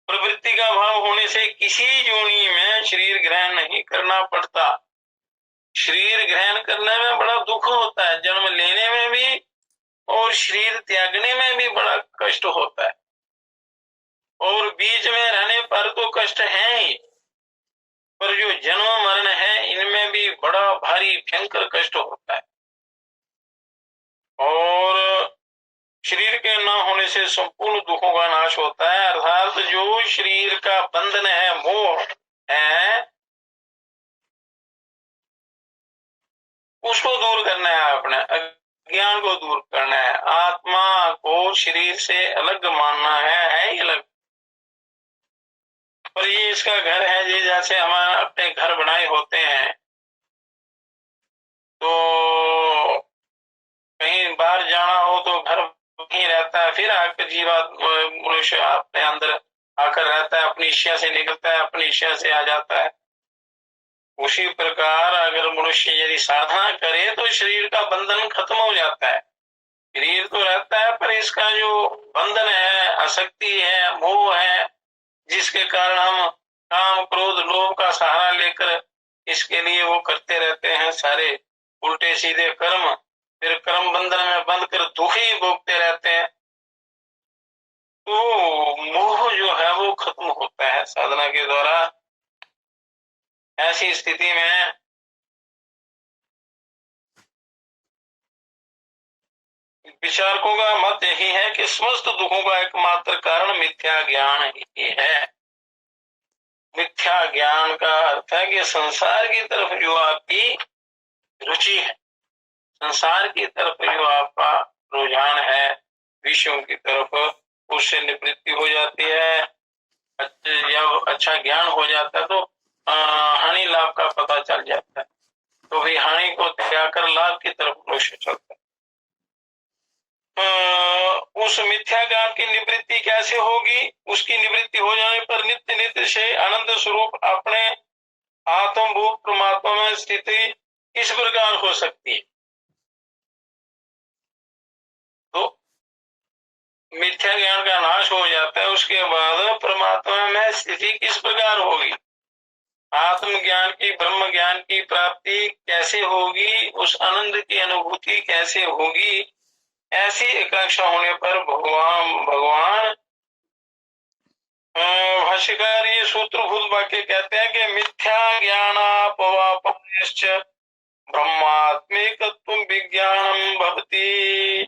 प्रवृत्ति का भाव होने से किसी योनि में शरीर ग्रहण नहीं करना पड़ता। शरीर ग्रहण करने में बड़ा दुख होता है, जन्म लेने में भी और शरीर त्यागने में भी बड़ा कष्ट होता है, और बीच में रहने पर तो कष्ट है ही, पर जो जन्म मरण है इनमें भी बड़ा भारी भयंकर कष्ट होता है। और शरीर के न होने से संपूर्ण दुखों का नाश होता है, अर्थात जो शरीर का बंधन है, मोह है, उसको दूर करना है, अपने अज्ञान को दूर करना है। आत्मा को शरीर से अलग मानना है ही अलग। पर ये इसका घर है, ये जैसे हमारे अपने घर बनाए होते हैं, तो कहीं बाहर जाना हो तो घर वहीं रहता है, फिर आकर जीवात मनुष्य अपने अंदर आकर रहता है, अपनी इच्छा से निकलता है, अपनी इच्छा से आ जाता है। उसी प्रकार अगर मनुष्य यदि साधना करे तो शरीर का बंधन खत्म हो जाता है। शरीर तो रहता है, पर इसका जो बंधन है, आसक्ति है, मोह है, जिसके कारण हम काम क्रोध लोभ का सहारा लेकर इसके लिए वो करते रहते हैं सारे उल्टे सीधे कर्म, फिर कर्म बंधन में बंध कर दुख ही भोगते रहते हैं। तो मोह जो है वो खत्म होता है साधना के द्वारा। ऐसी स्थिति में विचारकों का मत यही है कि समस्त दुखों का एकमात्र कारण मिथ्या ज्ञान ही है। मिथ्या ज्ञान का अर्थ है कि संसार की तरफ जो आपकी रुचि है, संसार की तरफ जो आपका रुझान है, विषयों की तरफ, उससे निवृत्ति हो जाती है। जब अच्छा ज्ञान हो जाता है तो हानि लाभ का पता चल जाता है, तो भी हानि को त्याग कर लाभ की तरफ मनुष्य चलता है। उस मिथ्या ज्ञान की निवृत्ति कैसे होगी? उसकी निवृत्ति हो जाने पर नित्य नित्य से आनंद स्वरूप अपने आत्मभूत परमात्मा में स्थिति किस प्रकार हो सकती है? तो मिथ्या ज्ञान का नाश हो जाता है, उसके बाद परमात्मा में स्थिति किस प्रकार होगी? आत्मज्ञान की, ब्रह्म ज्ञान की प्राप्ति कैसे होगी? उस आनंद की अनुभूति कैसे होगी? ऐसी एकांक्षा होने पर भगवान भाष्यकार ये सूत्रभूत वाक्य कहते हैं कि मिथ्या ज्ञानापवापश्च ब्रह्मात्मिकत्व विज्ञानम भवति।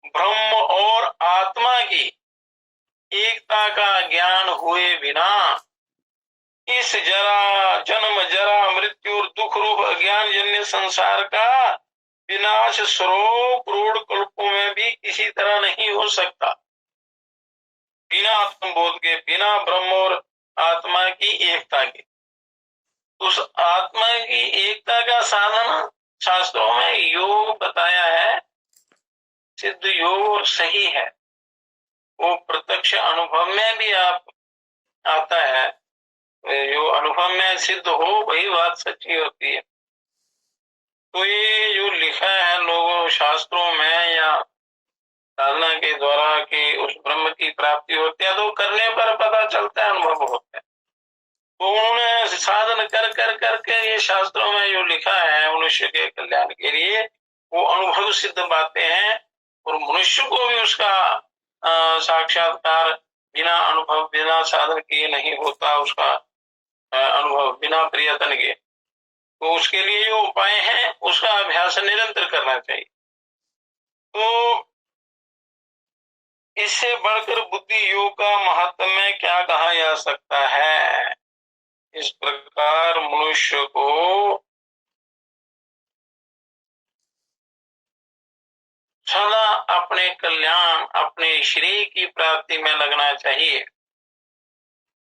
ब्रह्म और आत्मा की एकता का ज्ञान हुए बिना इस जन्म जरा मृत्यु और दुख रूप अज्ञान जन्य संसार का विनाश 100 करोड़ कल्पों में भी किसी तरह नहीं हो सकता। बिना आत्मबोध के, बिना ब्रह्म और आत्मा की एकता के। उस आत्मा की एकता का साधन शास्त्रों में योग बताया है, सिद्ध योग सही है, वो प्रत्यक्ष अनुभव में भी आता है। जो अनुभव में सिद्ध हो वही बात सच्ची होती है। तो ये जो लिखा है लोगों शास्त्रों में या साधना के द्वारा कि उस ब्रह्म की प्राप्ति होती है, तो करने पर पता चलता है, अनुभव होता है। तो उन्होंने साधन कर कर करके ये शास्त्रों में जो लिखा है मनुष्य के कल्याण के लिए, वो अनुभव सिद्ध बातें हैं, और मनुष्य को भी उसका साक्षात्कार बिना अनुभव बिना साधन किए नहीं होता, उसका अनुभव बिना प्रयत्न के। तो उसके लिए जो उपाय है उसका अभ्यास निरंतर करना चाहिए। तो इससे बढ़कर बुद्धि योग का महात्म्य क्या कहा जा सकता है। इस प्रकार मनुष्य को सदा अपने कल्याण अपने श्रेय की प्राप्ति में लगना चाहिए।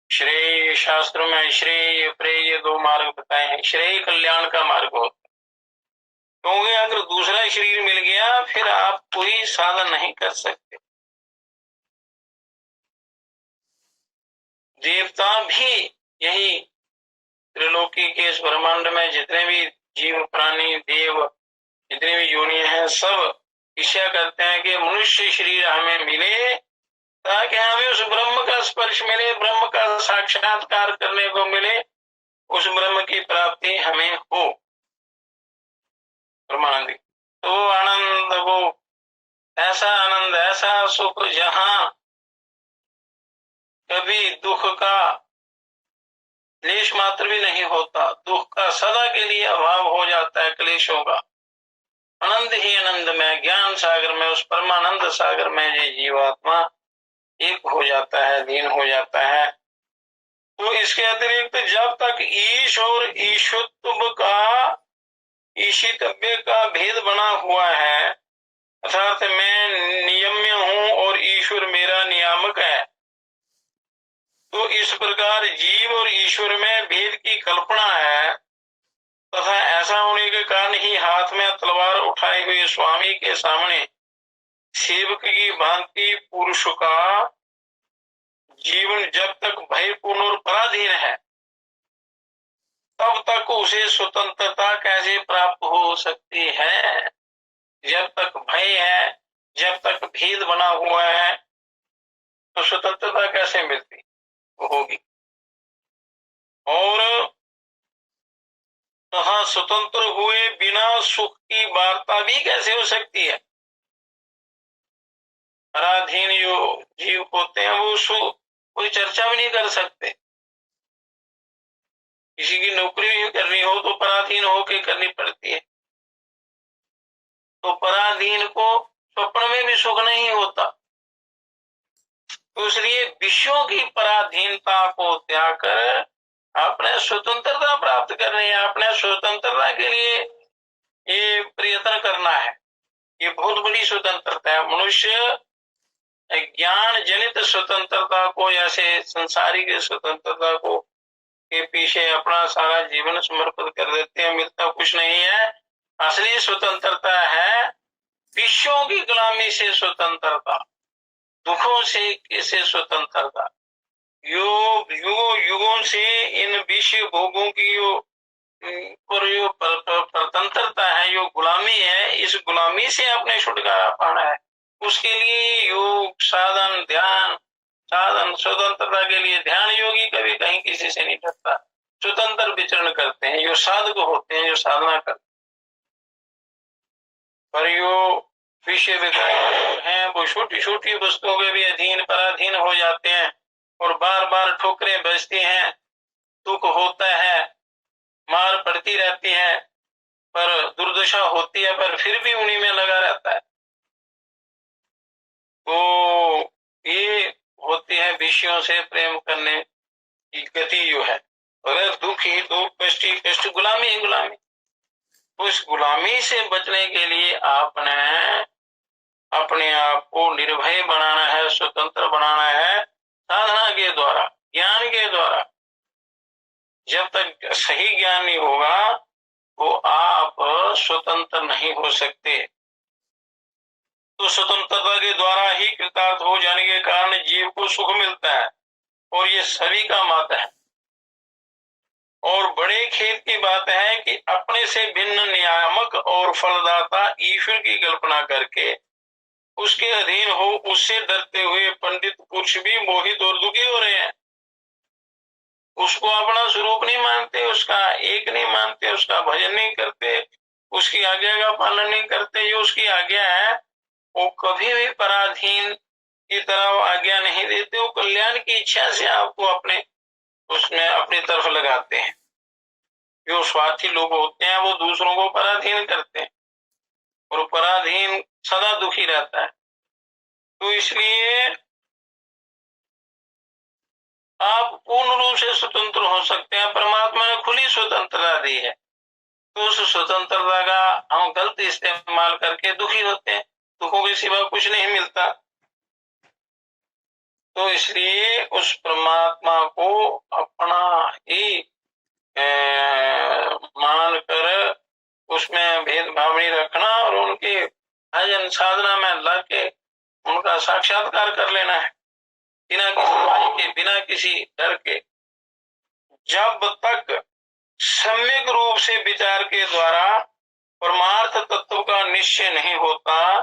श्रेय शास्त्रों में श्रेय प्रेय दो मार्ग बताए हैं। श्रेय कल्याण का मार्ग होता है, क्योंकि अगर दूसरा शरीर मिल गया फिर आप कोई साधन नहीं कर सकते। देवता भी यही त्रिलोकी के इस ब्रह्मांड में जितने भी जीव प्राणी देव जितनी भी योनियां हैं, सब इच्छा करते हैं कि मनुष्य शरीर हमें मिले, ताकि हमें उस ब्रह्म का स्पर्श मिले, ब्रह्म का साक्षात्कार करने को मिले, उस ब्रह्म की प्राप्ति हमें हो। ब्रह्मानंद तो आनंद वो ऐसा आनंद ऐसा सुख जहां कभी दुख का क्लेश मात्र भी नहीं होता, दुख का सदा के लिए अभाव हो जाता है, क्लेशों का। आनंद ही आनंद में ज्ञान सागर में उस परमानंद सागर में ये जीवात्मा एक हो जाता है, लीन हो जाता है। तो इसके अतिरिक्त जब तक ईश और ईशुत्व का ईशितव्य का भेद बना हुआ है, अर्थात मैं नियम्य हूं और ईश्वर मेरा नियामक है, तो इस प्रकार जीव और ईश्वर में भेद की कल्पना है, तथा ऐसा होने के कारण ही हाथ में तलवार उठाए हुए स्वामी के सामने सेवक की भांति पुरुष का जीवन जब तक भयपूर्ण और पराधीन है, तब तक उसे स्वतंत्रता कैसे प्राप्त हो सकती है। जब तक भय है, जब तक भेद बना हुआ है, तो स्वतंत्रता कैसे मिलती होगी। और तथा स्वतंत्र हुए बिना सुख की वार्ता भी कैसे हो सकती है। पराधीन जो जीव होते हैं वो सुख कोई चर्चा भी नहीं कर सकते। किसी की नौकरी भी करनी हो तो पराधीन होके करनी पड़ती है, तो पराधीन को स्वप्न में भी सुख नहीं होता। तो इसलिए विषयों की पराधीनता को त्याग कर अपने स्वतंत्रता प्राप्त करनी है, अपने स्वतंत्रता के लिए ये प्रयत्न करना है। ये बहुत बड़ी स्वतंत्रता है। मनुष्य ज्ञान जनित स्वतंत्रता को, जैसे संसारिक स्वतंत्रता को के पीछे अपना सारा जीवन समर्पित कर देते हैं, मिलता कुछ नहीं है। असली स्वतंत्रता है विषयों की गुलामी से स्वतंत्रता, दुखों से स्वतंत्रता, युगों से इन विषय भोगों की जो पर जो स्वतंत्रता है, जो गुलामी है, इस गुलामी से अपने छुटकारा पाना है। उसके लिए योग साधन ध्यान साधन स्वतंत्रता के लिए ध्यान योगी कभी कहीं किसी से नहीं डरता, स्वतंत्र विचरण करते हैं। जो साधक होते हैं, जो साधना करते पर जो विषय हैं वो छोटी छोटी वस्तुओं के भी अधीन पराधीन हो जाते हैं, और बार बार ठोकरें बजती हैं, दुख होता है, मार पड़ती रहती है, पर दुर्दशा होती है, पर फिर भी उन्हीं में लगा रहता है। तो ये होती है विषयों से प्रेम करने की गति जो है। अगर दुख ही दुख, कष्ट ही कष्ट, गुलामी ही गुलामी। उस गुलामी से बचने के लिए आपने अपने आप को निर्भय बनाना है, स्वतंत्र बनाना है, साधना के द्वारा, ज्ञान के द्वारा। जब तक सही ज्ञान नहीं होगा तो आप स्वतंत्र नहीं हो सकते। तो स्वतंत्रता के द्वारा ही कृतार्थ हो जाने के कारण जीव को सुख मिलता है, और ये सभी का मत है। और बड़े खेत की बात है कि अपने से भिन्न नियामक और फलदाता ईश्वर की कल्पना करके उसके अधीन हो, उससे डरते हुए पंडित पुरुष भी मोहित और दुखी हो रहे हैं। उसको अपना स्वरूप नहीं मानते, उसका एक नहीं मानते, उसका भजन नहीं करते, उसकी आज्ञा का पालन नहीं करते, जो उसकी आज्ञा है वो कभी भी पराधीन की तरह आज्ञा नहीं देते, वो कल्याण की इच्छा से आपको अपने उसमें अपनी तरफ लगाते हैं। जो स्वार्थी लोग होते हैं वो दूसरों को पराधीन करते हैं और पराधीन सदा दुखी रहता है। तो इसलिए आप पूर्ण रूप से स्वतंत्र हो सकते हैं। परमात्मा ने खुली स्वतंत्रता दी है, तो उस स्वतंत्रता का हम गलत इस्तेमाल करके दुखी होते हैं, दुखों के सिवा कुछ नहीं मिलता। तो इसलिए उस परमात्मा को अपना ही मान कर उसमें भेदभाव नहीं रखना और उनके भजन साधना में लग के उनका साक्षात्कार कर लेना है, बिना किसी भय के, बिना किसी डर के। जब तक सम्यक रूप से विचार के द्वारा परमार्थ तत्व का निश्चय नहीं होता,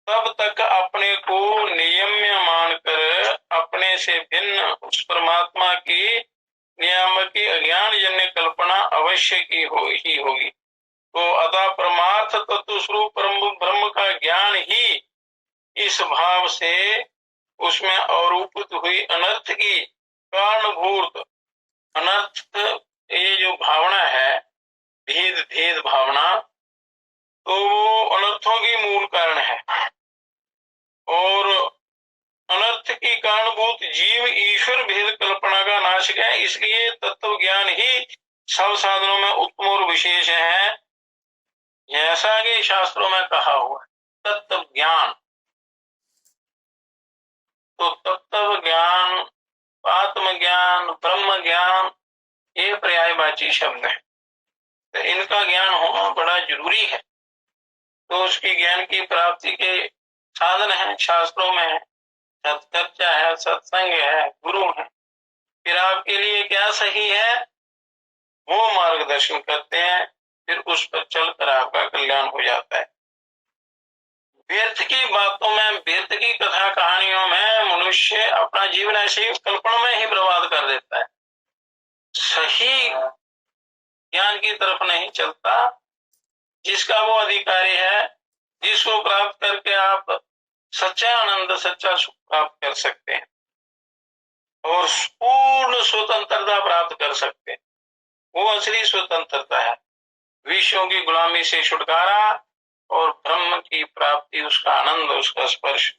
तब तक अपने को नियम्य मानकर अपने से भिन्न उस परमात्मा की नियामक की अज्ञान जन्य कल्पना अवश्य की ही होगी। तो अतः परमार्थ तत्व स्वरूप ब्रह्म का ज्ञान ही इस भाव से उसमें आरोपित हुई अनर्थ की कारणभूत, अनर्थ ये जो भावना है भेद भेद भावना, तो वो अनर्थों की मूल कारण है और अनर्थ की कारणभूत जीव ईश्वर भेद कल्पना का नाशक है। इसलिए तत्व ज्ञान ही सब साधनों में उत्तम और विशेष है, जैसा कि शास्त्रों में कहा हुआ है। तत्व ज्ञान, तो तत्व ज्ञान, आत्म ज्ञान, ब्रह्म ज्ञान, ये पर्यायवाची शब्द है, तो इनका ज्ञान होना बड़ा जरूरी है। तो उसकी ज्ञान की प्राप्ति के साधन है, शास्त्रों में है, सत्चर्चा है, सत्संग है, गुरु है। फिर आपके लिए क्या सही है वो मार्गदर्शन करते हैं, फिर उस पर चलकर आपका कल्याण हो जाता है। व्यर्थ की बातों में, व्यर्थ की कथा कहानियों में मनुष्य अपना जीवन ऐसे कल्पना में ही बर्बाद कर देता है, सही ज्ञान की तरफ नहीं चलता, जिसका वो अधिकारी है, जिसको प्राप्त करके आप सच्चा आनंद, सच्चा सुख प्राप्त कर सकते हैं और पूर्ण स्वतंत्रता प्राप्त कर सकते हैं। वो असली स्वतंत्रता है, विषयों की गुलामी से छुटकारा और ब्रह्म की प्राप्ति, उसका आनंद, उसका स्पर्श।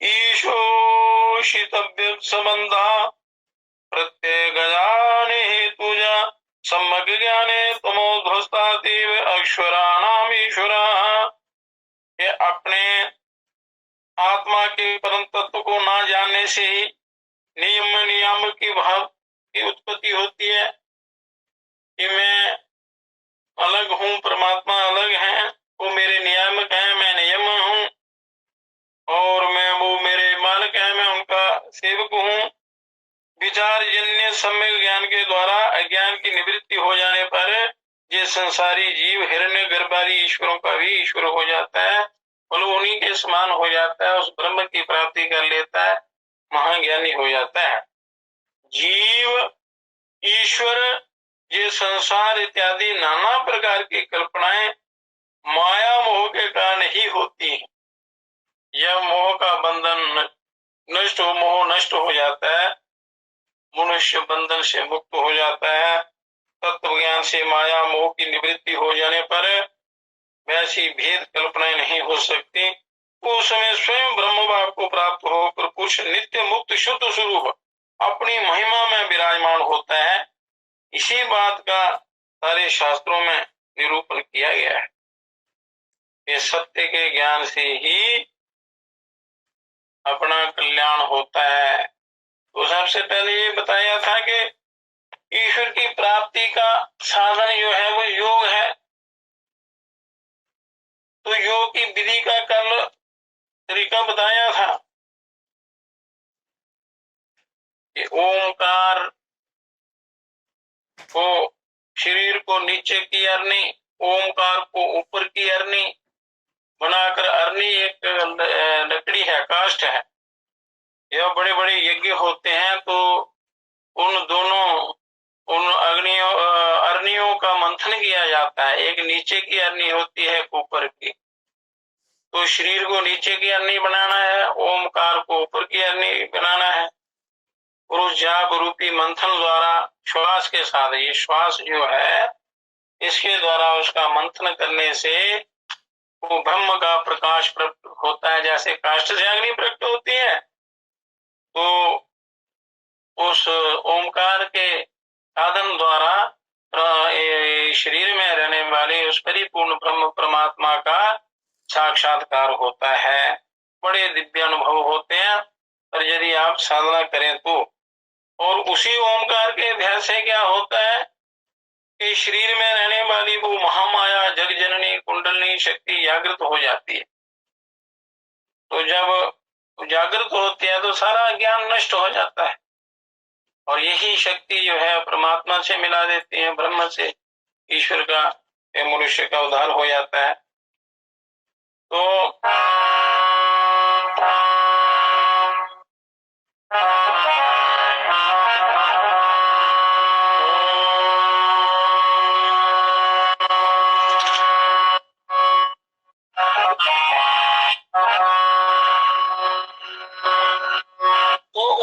ईशोषितव्य संबंधा प्रत्येक ज्ञाने हेतुजा सम्यक ज्ञाने तमोध्वस्तातीव अक्षराणाम ईश्वरः। ये अपने आत्मा के परम तत्व को ना जानने से ही नियम की भाव की उत्पत्ति होती है कि मैं अलग हूँ, परमात्मा अलग है, वो मेरे नियामक है, मैं नियम हूँ और मैं वो मेरे मालिक है, मैं उनका सेवक हूँ। विचार जन्य सम्यक ज्ञान के द्वारा अज्ञान की निवृत्ति हो जाने पर ये संसारी जीव हिरण्य गर्भारी ईश्वरों का भी ईश्वर हो जाता है, बोलो उन्हीं के समान हो जाता है, उस ब्रह्म की प्राप्ति कर लेता है, महाज्ञानी हो जाता है। जीव ईश्वर ये संसार इत्यादि नाना प्रकार की कल्पनाएं माया मोह के कारण ही होती हैं। यह मोह का बंधन नष्ट हो, मोह नष्ट हो जाता है, मनुष्य बंधन से मुक्त हो जाता है। तत्व ज्ञान से माया मोह की निवृत्ति हो जाने पर वैसी भेद कल्पनाएं नहीं हो सकती। उस समय स्वयं ब्रह्म भाव को प्राप्त होकर कुछ नित्य मुक्त शुद्ध स्वरूप अपनी महिमा में विराजमान होता है। इसी बात का सारे शास्त्रों में निरूपण किया गया है। ये सत्य के ज्ञान से ही अपना कल्याण होता है। तो सबसे पहले ये बताया था कि ईश्वर की प्राप्ति का साधन जो है वो योग है। तो योग की विधि का कल तरीका बताया था कि ओमकार को, शरीर को नीचे की अरनी, ओमकार को ऊपर की अरनी बनाकर, अरनी एक लकड़ी है, काष्ठ है, यह बड़े बड़े यज्ञ होते हैं तो उन दोनों जाता है। एक नीचे की अरनी होती है, एक ऊपर की। तो शरीर को नीचे की अरनी बनाना है, ओमकार को ऊपर की अरनी बनाना है। और उस जाप रूपी मंथन द्वारा श्वास के साथ, ये श्वास जो है इसके द्वारा उसका मंथन करने से वो ब्रह्म का प्रकाश प्रकट होता है। जैसे काष्ठ से अग्नि प्रकट होती है, तो उस ओमकार के साधन द्वारा शरीर में रहने वाले उस परिपूर्ण ब्रह्म परमात्मा का साक्षात्कार होता है। बड़े दिव्य अनुभव होते हैं। और यदि आप साधना करें तो, और उसी ओमकार के अध्याय से क्या होता है कि शरीर में रहने वाली वो महामाया जग जननी कुंडलनी शक्ति जागृत हो जाती है। तो जब जागृत होती है तो सारा ज्ञान नष्ट हो जाता है, और यही शक्ति जो है परमात्मा से मिला देती है, ब्रह्म से, ईश्वर का, मनुष्य का उद्धार हो जाता है। तो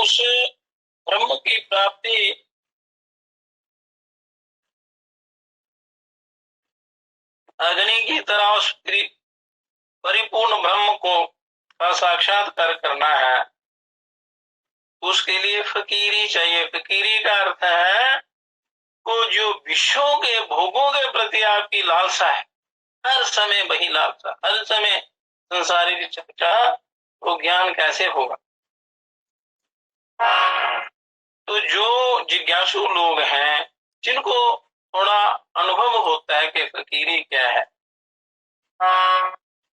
उस ब्रह्म की प्राप्ति अग्नि की तरह उस परिपूर्ण ब्रह्म को का साक्षात्कार करना है। उसके लिए फकीरी चाहिए। फकीरी का अर्थ है को जो विषयों के भोगों के प्रति आपकी लालसा है, हर समय वही लालसा, हर समय संसारी चर्चा, तो ज्ञान कैसे होगा। तो जो जिज्ञासु लोग हैं, जिनको थोड़ा अनुभव होता है कि फकीरी क्या है,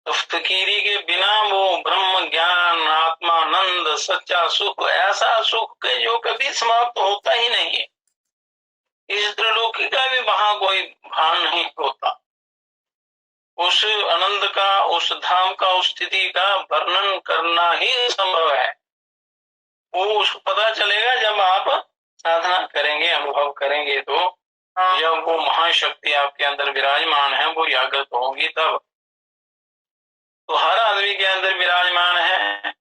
तो फकीरी के बिना वो ब्रह्म ज्ञान, आत्मानंद, सच्चा सुख, ऐसा सुख के जो कभी समाप्त होता ही नहीं है। इस त्रिलोकी का भी वहां कोई भान नहीं होता। उस आनंद का, उस धाम का, उस स्थिति का वर्णन करना ही संभव है। वो उसको पता चलेगा जब आप साधना करेंगे, अनुभव करेंगे। तो जब वो महाशक्ति आपके अंदर विराजमान है, वो जागृत होंगी तब। तो हर आदमी के अंदर विराजमान है।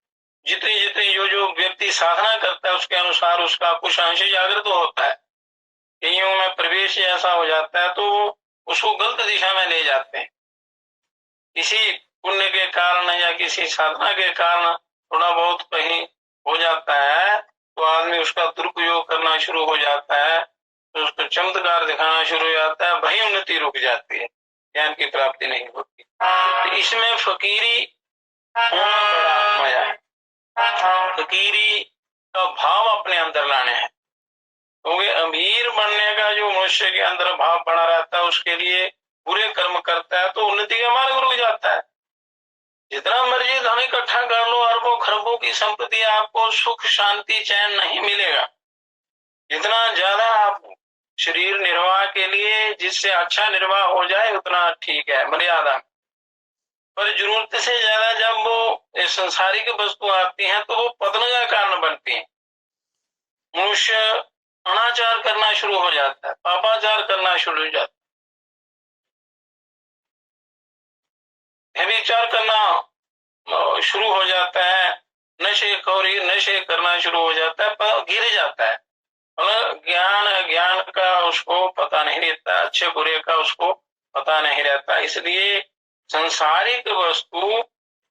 जितनी जितनी जो जो व्यक्ति साधना करता है उसके अनुसार उसका कुछ अंश जागृत होता है। कईयों में प्रवेश ऐसा हो जाता है तो उसको गलत दिशा में ले जाते हैं। किसी पुण्य के कारण या किसी साधना के कारण थोड़ा बहुत कहीं हो जाता है तो आदमी उसका दुरुपयोग करना शुरू हो जाता है, तो उसको चमत्कार दिखाना शुरू हो जाता है, वही उन्नति रुक जाती है, ज्ञान की प्राप्ति नहीं होती। तो इसमें फकीरी होना बड़ा मजा है। फकीरी का भाव अपने अंदर लाने हैं, क्योंकि अमीर बनने का जो मनुष्य के अंदर भाव बना रहता है उसके लिए बुरे कर्म करता है तो उन्नति का मार्ग रुक जाता है। जितना मर्जी धन इकट्ठा कर लो, अरबों खरबों की संपत्ति, आपको सुख शांति चैन नहीं मिलेगा। जितना ज्यादा आप शरीर निर्वाह के लिए जिससे अच्छा निर्वाह हो जाए उतना ठीक है, मर्यादा। पर जरूरत से ज्यादा जब वो संसारिक वस्तु आती हैं तो वो पतन का कारण बनती हैं। मनुष्य अनाचार करना शुरू हो जाता है, पापाचार करना शुरू हो जाता है, व्यभिचार करना शुरू हो जाता है, नशे करना शुरू हो जाता है, पर गिर जाता है। ज्ञान का उसको पता नहीं रहता, अच्छे बुरे का उसको पता नहीं रहता। इसलिए संसारिक वस्तु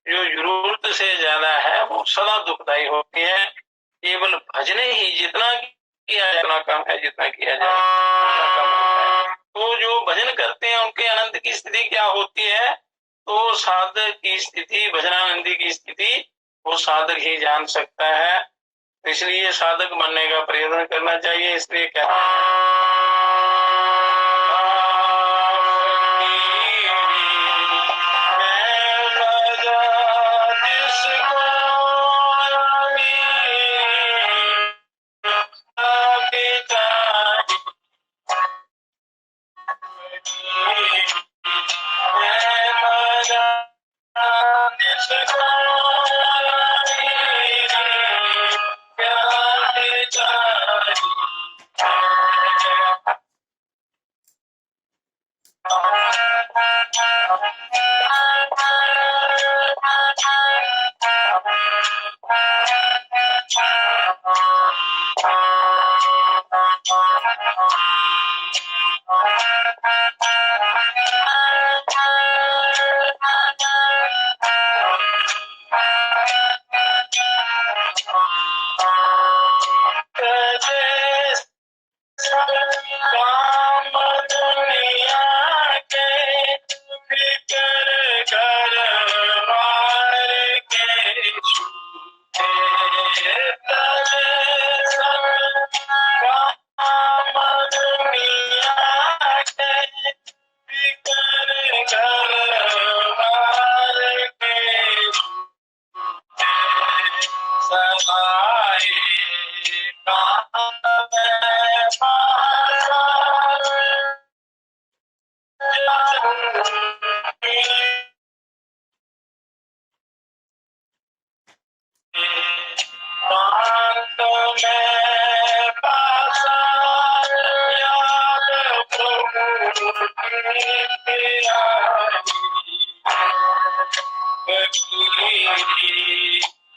जो जरूरत से ज्यादा है वो सदा दुखदायी होती है। केवल भजने ही जितना किया जाना कम है, जितना किया जाए उतना कम होता है। तो जो भजन करते हैं उनके आनंद की स्थिति क्या होती है, तो साधक की स्थिति, भजनानंदी की स्थिति वो साधक ही जान सकता है। इसलिए साधक बनने का प्रयत्न करना चाहिए। इसलिए क्या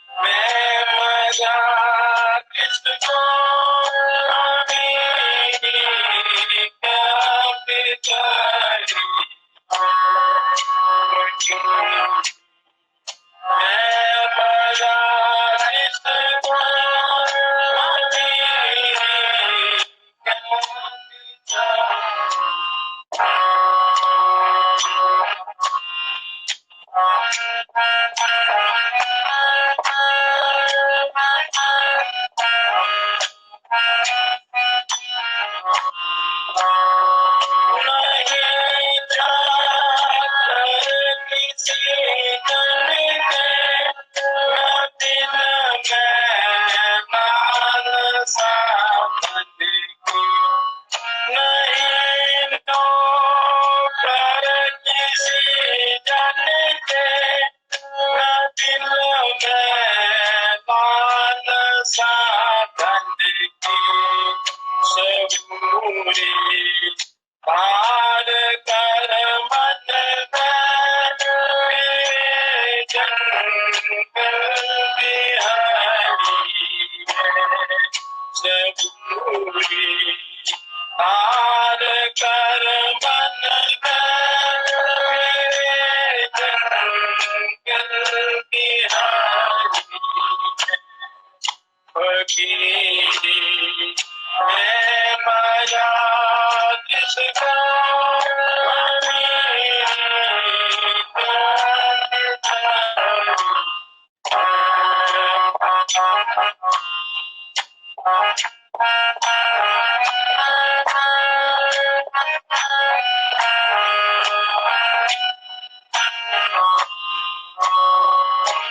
मैं मजा किसको पार कर मन जंगल बिहारी सबूरी पार कर मन जंगल बिहारी फकीरी मैं मजा किसको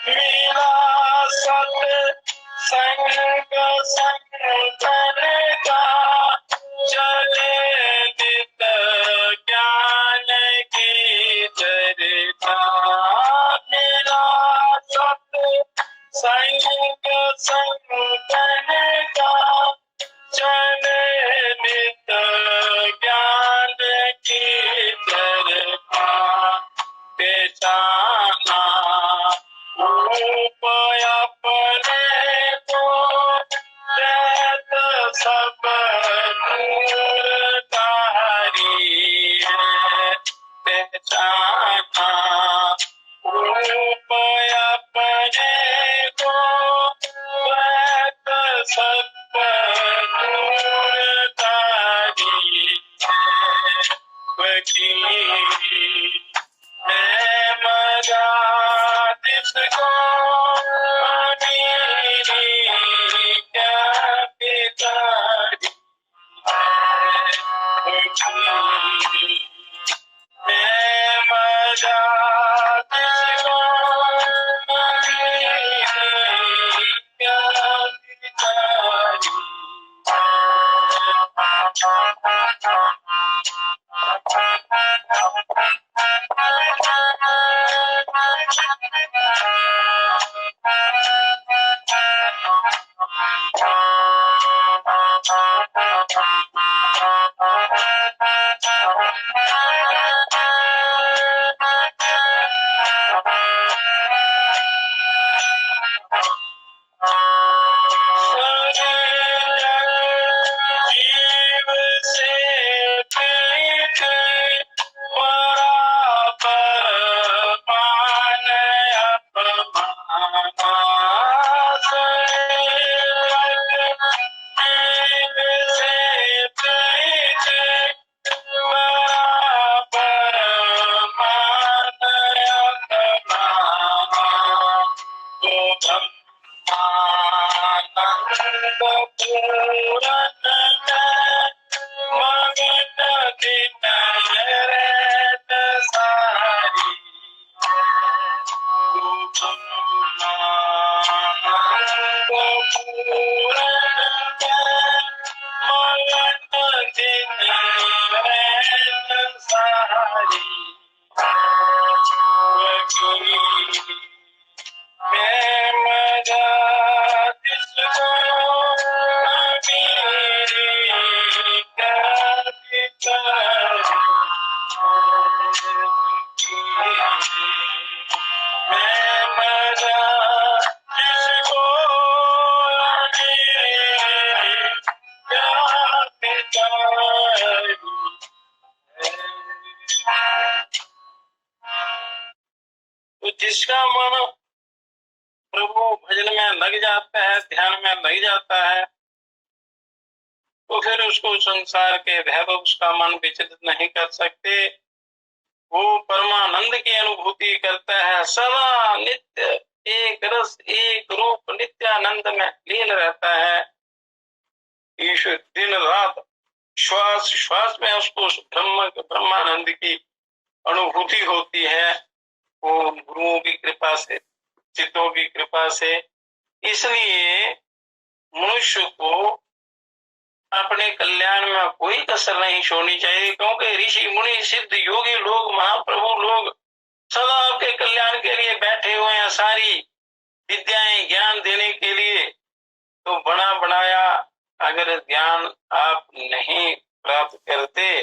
मिला सत संग संग का चले नित ज्ञान की चर्चा मिला सत संग संग का चले नित ज्ञान की चर्चा पहचाना रूप अपने को रहत सब नूरधारी है पहचाना रूप अपने को रहत सब नूरधारी है वकील मैं मजा किसको क्या पितारी मैं मजा किसको क्या पितारी जीव से पीठ बराबर मान अपमाना जीव से जिसका मन प्रभु भजन में लग जाता है, ध्यान में लग जाता है, तो फिर उसको संसार के वैभव उसका मन विचलित नहीं कर सकते। वो परमानंद की अनुभूति करता है, सदा नित्य एक रस एक रूप नित्यानंद में लीन रहता है। ईश्वर दिन रात श्वास श्वास में उसको ब्रह्मानंद की अनुभूति होती है, वो गुरुओं की कृपा से, चित्तों की कृपा से। इसलिए मनुष्य को अपने कल्याण में कोई कसर नहीं छोड़नी चाहिए, क्योंकि ऋषि मुनि सिद्ध योगी लोग, महाप्रभु लोग सदा आपके कल्याण के लिए बैठे हुए हैं, सारी विद्याएं ज्ञान देने के लिए। तो बना बनाया अगर ज्ञान आप नहीं प्राप्त करते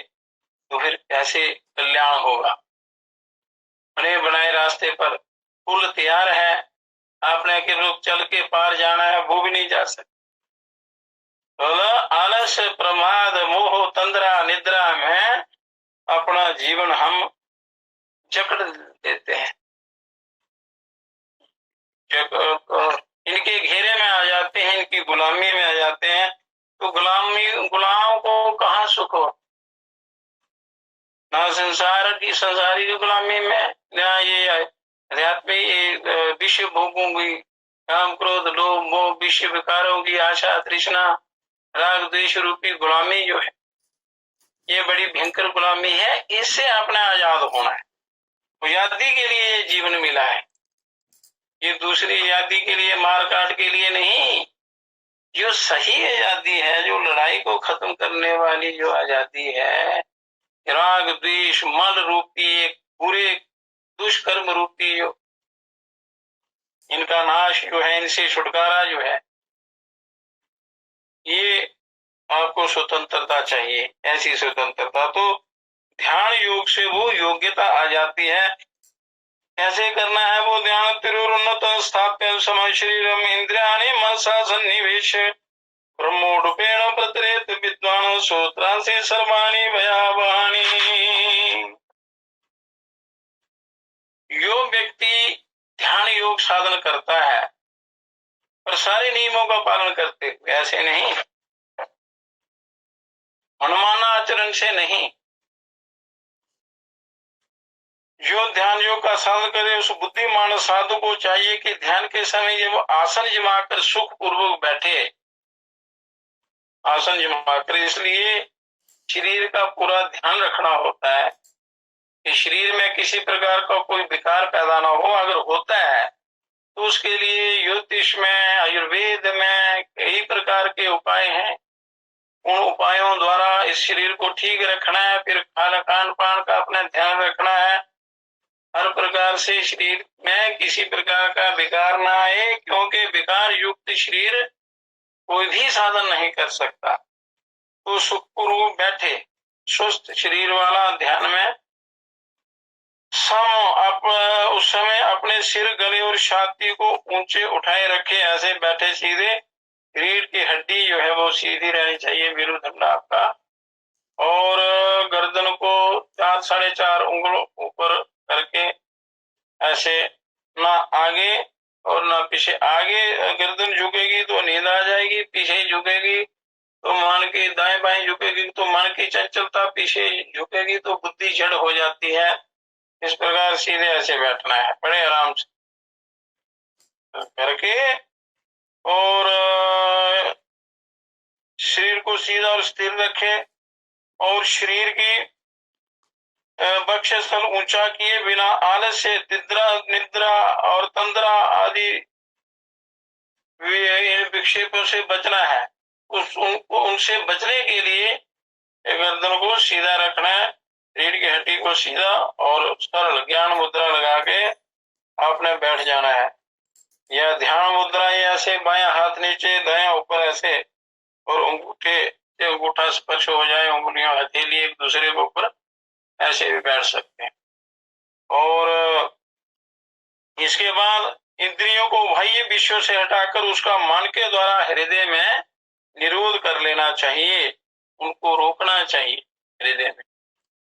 तो फिर कैसे कल्याण होगा। बने बनाए रास्ते पर पुल तैयार है, आपने कि लोग चल के पार जाना है, वो भी नहीं जा सकते। आलस प्रमाद मोह तंद्रा निद्रा में अपना जीवन हम जकड़ देते हैं, इनके घेरे में आ जाते हैं, इनकी गुलामी में आ जाते हैं। तो गुलाम को कहाँ सुख हो, ना संसारी की गुलामी में, ना ये आध्यात्मिक विश्व भोगों की, काम क्रोध लोभ मोह विश्व विकारों की आशा तृष्णा राग द्वेष रूपी गुलामी जो है, ये बड़ी भयंकर गुलामी है। इससे अपना आजाद होना है। आजादी के लिए ये जीवन मिला है, ये दूसरी आजादी के लिए, मार काट के लिए नहीं। जो सही आजादी है, जो लड़ाई को खत्म करने वाली जो आजादी है, राग द्वेष मल रूपी पूरे दुष्कर्म रूपी जो इनका नाश जो है, इनसे छुटकारा जो है, ये आपको स्वतंत्रता चाहिए। ऐसी स्वतंत्रता तो ध्यान योग से वो योग्यता आ जाती है। कैसे करना है वो ध्यान? तिरुन्नत स्थाप्य समय शरीरम इंद्रियाणि मनसा सन्निवेश ब्रह्मोरूपेण प्रतरेत विद्वान श्रोत्रांसि सर्वाणि भयावहानि। जो व्यक्ति ध्यान योग साधन करता है पर सारे नियमों का पालन करते हुए, ऐसे नहीं मनमाना आचरण से नहीं, जो ध्यान योग का साधन करे उस बुद्धिमान साधु को चाहिए कि ध्यान के समय जब आसन जमाकर सुख पूर्वक बैठे, आसन जमाकर। इसलिए शरीर का पूरा ध्यान रखना होता है कि शरीर में किसी प्रकार का कोई विकार पैदा ना हो। अगर होता है तो उसके लिए ज्योतिष में, आयुर्वेद में कई प्रकार के उपाय हैं। उन उपायों द्वारा इस शरीर को ठीक रखना है। फिर खान पान का अपना ध्यान रखना है, हर प्रकार से शरीर में किसी प्रकार का विकार ना आए, क्योंकि विकार युक्त शरीर कोई भी साधन नहीं कर सकता। तो सुखपूर्वक बैठे स्वस्थ शरीर वाला ध्यान में उस समय अपने सिर गले और छाती को ऊंचे उठाए रखे, ऐसे बैठे सीधे। रीढ़ की हड्डी जो है वो सीधी रहनी चाहिए, मेरुदंड आपका, और गर्दन को 4 साढ़े 4 उंगलों ऊपर करके, ऐसे ना आगे और ना पीछे। आगे गर्दन झुकेगी तो नींद आ जाएगी, पीछे झुकेगी तो मन की, दाएं बाएं झुकेगी तो मन की चंचलता, पीछे झुकेगी तो बुद्धि जड़ हो जाती है। इस प्रकार सीधे ऐसे बैठना है, बड़े आराम से करके, और शरीर को सीधा और स्थिर रखे, और शरीर की वक्षस्थल ऊंचा किए बिना आलस से निद्रा और तंद्रा आदि विक्षेपों से बचना है। उनसे बचने के लिए गर्दन को सीधा रखना है, रीढ़ की हड्डी को सीधा और सरल ज्ञान मुद्रा लगा के आपने बैठ जाना है। यह ध्यान मुद्रा ये ऐसे, बायां हाथ नीचे दायां ऊपर ऐसे, और अंगूठा स्पर्श हो जाए, उंगलियां हथेली एक दूसरे के ऊपर, ऐसे भी बैठ सकते हैं। और इसके बाद इंद्रियों को बाह्य विश्व से हटाकर उसका मन के द्वारा हृदय में निरोध कर लेना चाहिए, उनको रोकना चाहिए। हृदय में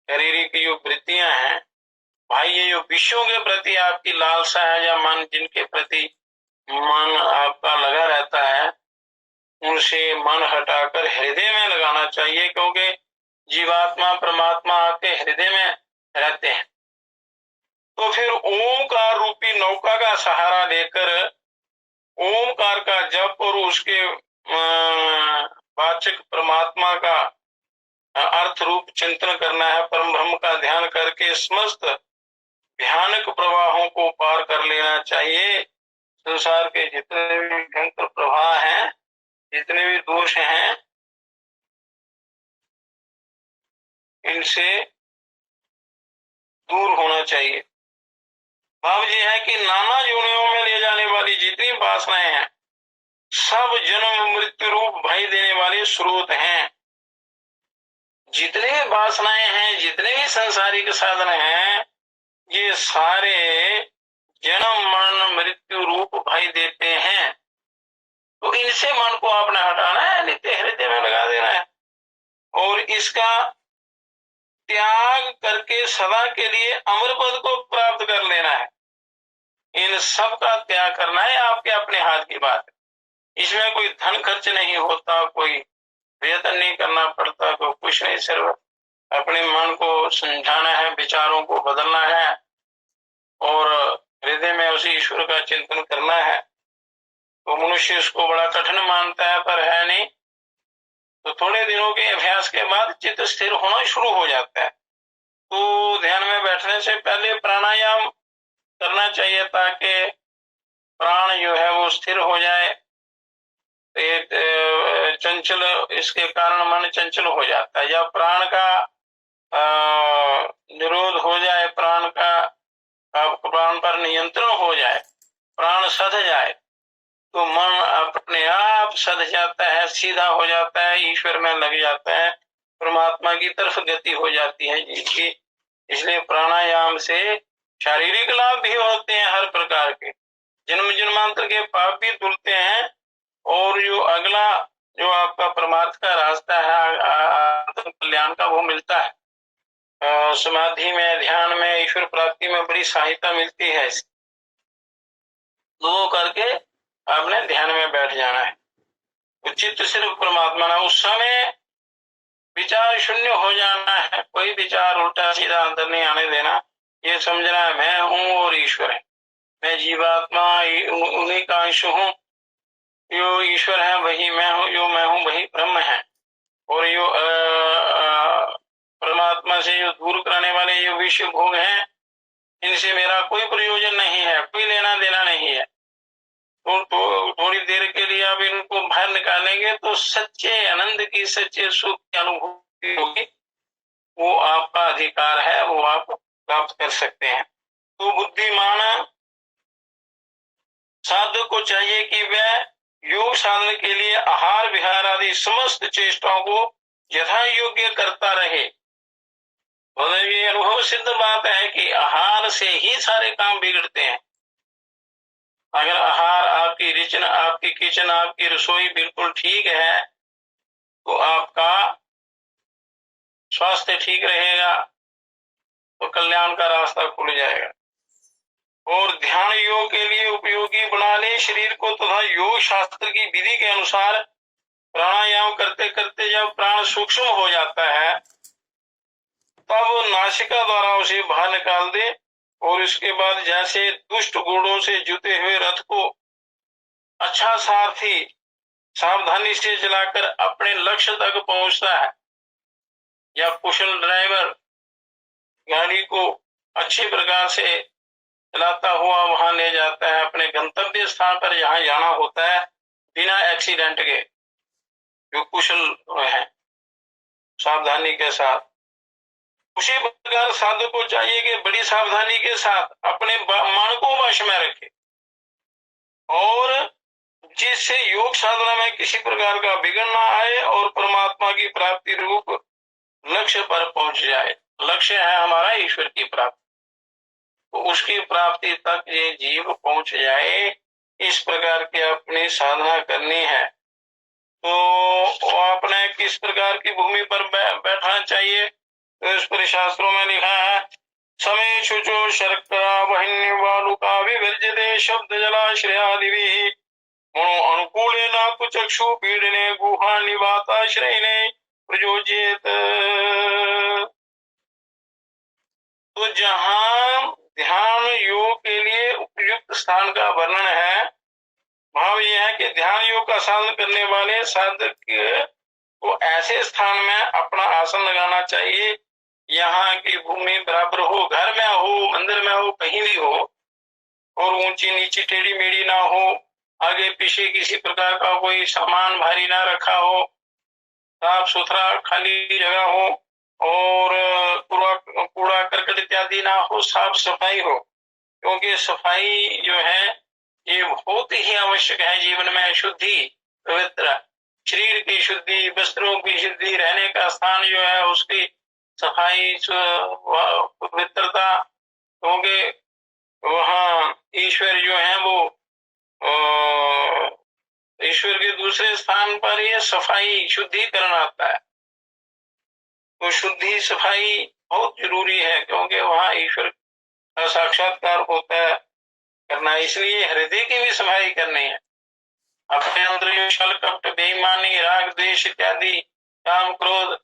शारीरिक जो वृत्तियां हैं भाई ये जो विषयों के प्रति आपकी लालसा है या मन जिनके प्रति मन आपका लगा रहता है, उनसे मन हटाकर हृदय में लगाना चाहिए, क्योंकि जीवात्मा परमात्मा आपके हृदय में रहते हैं। तो फिर ओमकार रूपी नौका का सहारा लेकर ओमकार का जप और उसके वाचक परमात्मा का अर्थ रूप चिंतन करना है। परम ब्रह्म का ध्यान करके समस्त भयानक प्रवाहों को पार कर लेना चाहिए। संसार के जितने भी भयंकर प्रवाह हैं, जितने भी दोष हैं, इनसे दूर होना चाहिए। भाव ये है कि नाना योनियों में ले जाने वाली जितनी वासनाएं हैं, सब जन्म मृत्यु रूप भय देने वाले स्रोत हैं। जितने भी वासनाएं हैं, जितने भी सांसारिक साधन हैं, ये सारे जन्म मरण मृत्यु रूप भय देते हैं। तो इनसे मन को आपने हटाना है, नित्य हृदय में लगा देना है और इसका त्याग करके सदा के लिए अमर पद को प्राप्त कर लेना है। इन सब का त्याग करना है, आपके अपने हाथ की बात है। इसमें कोई धन खर्च नहीं होता, कोई वेतन नहीं करना पड़ता, कोई कुछ नहीं, सिर्फ अपने मन को समझाना है, विचारों को बदलना है और हृदय में उसी ईश्वर का चिंतन करना है। तो मनुष्य इसको बड़ा कठिन मानता है, पर है नहीं। तो थोड़े दिनों के अभ्यास के बाद चित्त स्थिर होना शुरू हो जाता है। तो ध्यान में बैठने से पहले प्राणायाम करना चाहिए, ताकि प्राण जो है वो स्थिर हो जाए। चंचल, इसके कारण मन चंचल हो जाता है। जब प्राण का निरोध हो जाए, प्राण पर नियंत्रण हो जाए, प्राण सध जाए, तो मन अपने आप सध जाता है, सीधा हो जाता है, ईश्वर में लग जाता है, परमात्मा की तरफ गति हो जाती है जिसकी। इसलिए प्राणायाम से शारीरिक लाभ भी होते हैं हर प्रकार के, जन्म जन्मांतर के पाप भी धुलते हैं और जो अगला जो आपका परमार्थ का रास्ता है, कल्याण का, वो मिलता है। समाधि में, ध्यान में, ईश्वर प्राप्ति में बड़ी सहायता मिलती है। वो करके आपने ध्यान में बैठ जाना है। तो चित्त सिर्फ परमात्मा ना, उस समय विचार शून्य हो जाना है, कोई विचार उल्टा सीधा अंदर नहीं आने देना। ये समझना है मैं हूँ और ईश्वर है, मैं जीवात्मा उन्हीं का अंश हूँ, जो ईश्वर है वही मैं हूँ, जो मैं हूँ वही ब्रह्म है। और जो परमात्मा से जो दूर कराने वाले जो विषय भोग हैं, इनसे मेरा कोई प्रयोजन नहीं है, कोई लेना देना नहीं है। तो थोड़ी देर के लिए आप इनको बाहर निकालेंगे तो सच्चे आनंद की, सच्चे सुख की अनुभूति होगी। वो आपका अधिकार है, वो आप प्राप्त कर सकते हैं। तो बुद्धिमान साधक को चाहिए कि वह योग साधन के लिए आहार विहार आदि समस्त चेष्टाओं को यथा योग्य करता रहे। मतलब ये अनुभव सिद्ध बात है कि आहार से ही सारे काम बिगड़ते हैं। अगर आहार, आपकी रिचन, आपकी किचन, आपकी रसोई बिल्कुल ठीक है, तो आपका स्वास्थ्य ठीक रहेगा, तो कल्याण का रास्ता खुल जाएगा। और ध्यान योग के लिए उपयोगी बना ले शरीर को, तथा योग शास्त्र की विधि के अनुसार प्राणायाम करते करते जब प्राण सूक्ष्म हो जाता है, तब नासिका द्वारा उसे बाहर निकाल दे और इसके बाद जैसे दुष्ट घोड़ों से जुते हुए रथ को अच्छा सारथी सावधानी से चलाकर अपने लक्ष्य तक पहुंचता है, या कुशल ड्राइवर गाड़ी को अच्छी प्रकार से चलाता हुआ वहां ले जाता है अपने गंतव्य स्थान पर जहां जाना होता है, बिना एक्सीडेंट के, जो कुशल है सावधानी के साथ। उसी प्रकार साधु को चाहिए कि बड़ी सावधानी के साथ अपने मन को वश में रखे और जिससे योग साधना में किसी प्रकार का विघ्न ना आए और परमात्मा की प्राप्ति रूप लक्ष्य पर पहुंच जाए। लक्ष्य है हमारा ईश्वर की प्राप्ति, तो उसकी प्राप्ति तक ये जीव पहुंच जाए, इस प्रकार की अपनी साधना करनी है। तो आपने किस प्रकार की भूमि पर बैठना चाहिए, तो इस पर शास्त्रों में लिखा है समय शुचो शर्करा वहिन्य वालुका विवर्जते शब्द जलाश्रयादिभिः मनो अनुकूले नातु चक्षु पीडने गुहा निवाताश्रयने प्रयोज्येत। तो जहाँ ध्यान योग के लिए उपयुक्त स्थान का वर्णन है, भाव यह है कि ध्यान योग का साधन करने वाले साधक को ऐसे स्थान में अपना आसन लगाना चाहिए, यहाँ की भूमि बराबर हो, घर में हो, मंदिर में हो, कहीं भी हो, और ऊंची नीची टेढ़ी मेढ़ी ना हो, आगे पीछे किसी प्रकार का कोई सामान भारी ना रखा हो, साफ सुथरा खाली जगह हो, और कूड़ा करकट इत्यादि ना हो, साफ सफाई हो, क्योंकि सफाई जो है ये बहुत ही आवश्यक है जीवन में। शुद्धि, पवित्र शरीर की शुद्धि, वस्त्रों की शुद्धि, रहने का स्थान जो है उसकी सफाई, पवित्रता, क्योंकि वहाँ ईश्वर जो है वो ईश्वर के दूसरे स्थान पर ये सफाई शुद्धिकरण आता है। तो शुद्धि सफाई बहुत जरूरी है, क्योंकि वहाँ ईश्वर का साक्षात्कार होता है करना, इसलिए हृदय की भी सफाई करनी है। अपने अंदर जो छल कपट बेईमानी राग द्वेष इत्यादि काम क्रोध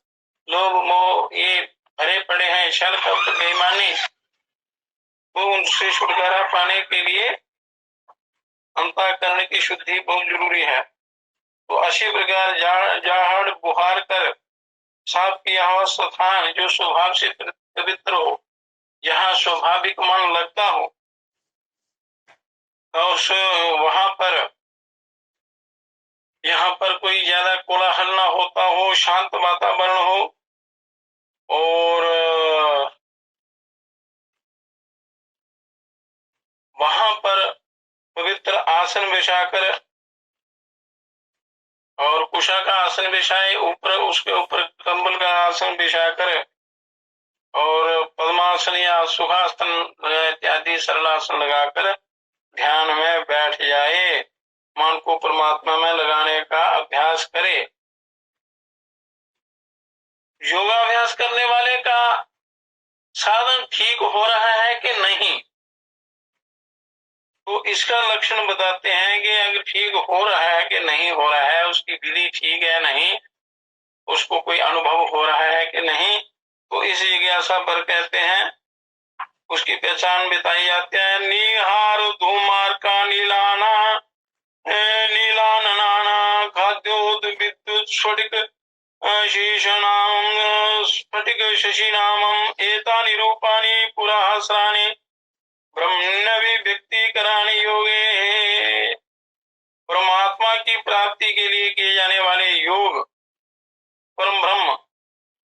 लोभ मोह ये भरे पड़े हैं, छल कपट बेईमानी, वो उनसे छुटकारा पाने के लिए अंतःकरण की शुद्धि बहुत जरूरी है। तो अच्छी प्रकार झाड़ बुहार कर साफ किया हुआ स्थान जो स्वभाव से पवित्र हो, जहाँ स्वाभाविक मन लगता हो, और वहां पर यहाँ पर कोई ज्यादा कोलाहल ना होता हो, शांत वातावरण हो, और वहां पर पवित्र आसन बिछाकर और कुशा का आसन बिछाए, ऊपर उसके ऊपर कंबल का आसन बिछाकर और पद्मासन या सुखासन इत्यादि सरल आसन लगाकर ध्यान में बैठ जाए, मन को परमात्मा में लगाने का अभ्यास करे। योगाभ्यास करने वाले का साधन ठीक हो रहा है कि नहीं, तो इसका लक्षण बताते हैं कि अगर ठीक हो रहा है कि नहीं हो रहा है, उसकी विधि ठीक है नहीं, उसको कोई अनुभव हो रहा है कि नहीं, तो इस जिज्ञासा पर कहते हैं उसकी पहचान बताई जाती है। निहार धूमार का नीलाना नीलाननाना खाद्योद विद्युत स्फटिक शीशनाम स्फटिक शशिनामम एतानि रूपाणि पुराहस्राणि ब्रह्मण्य व्यक्तिकराणि योगे। परमात्मा की प्राप्ति के लिए किए जाने वाले योग, परम ब्रह्म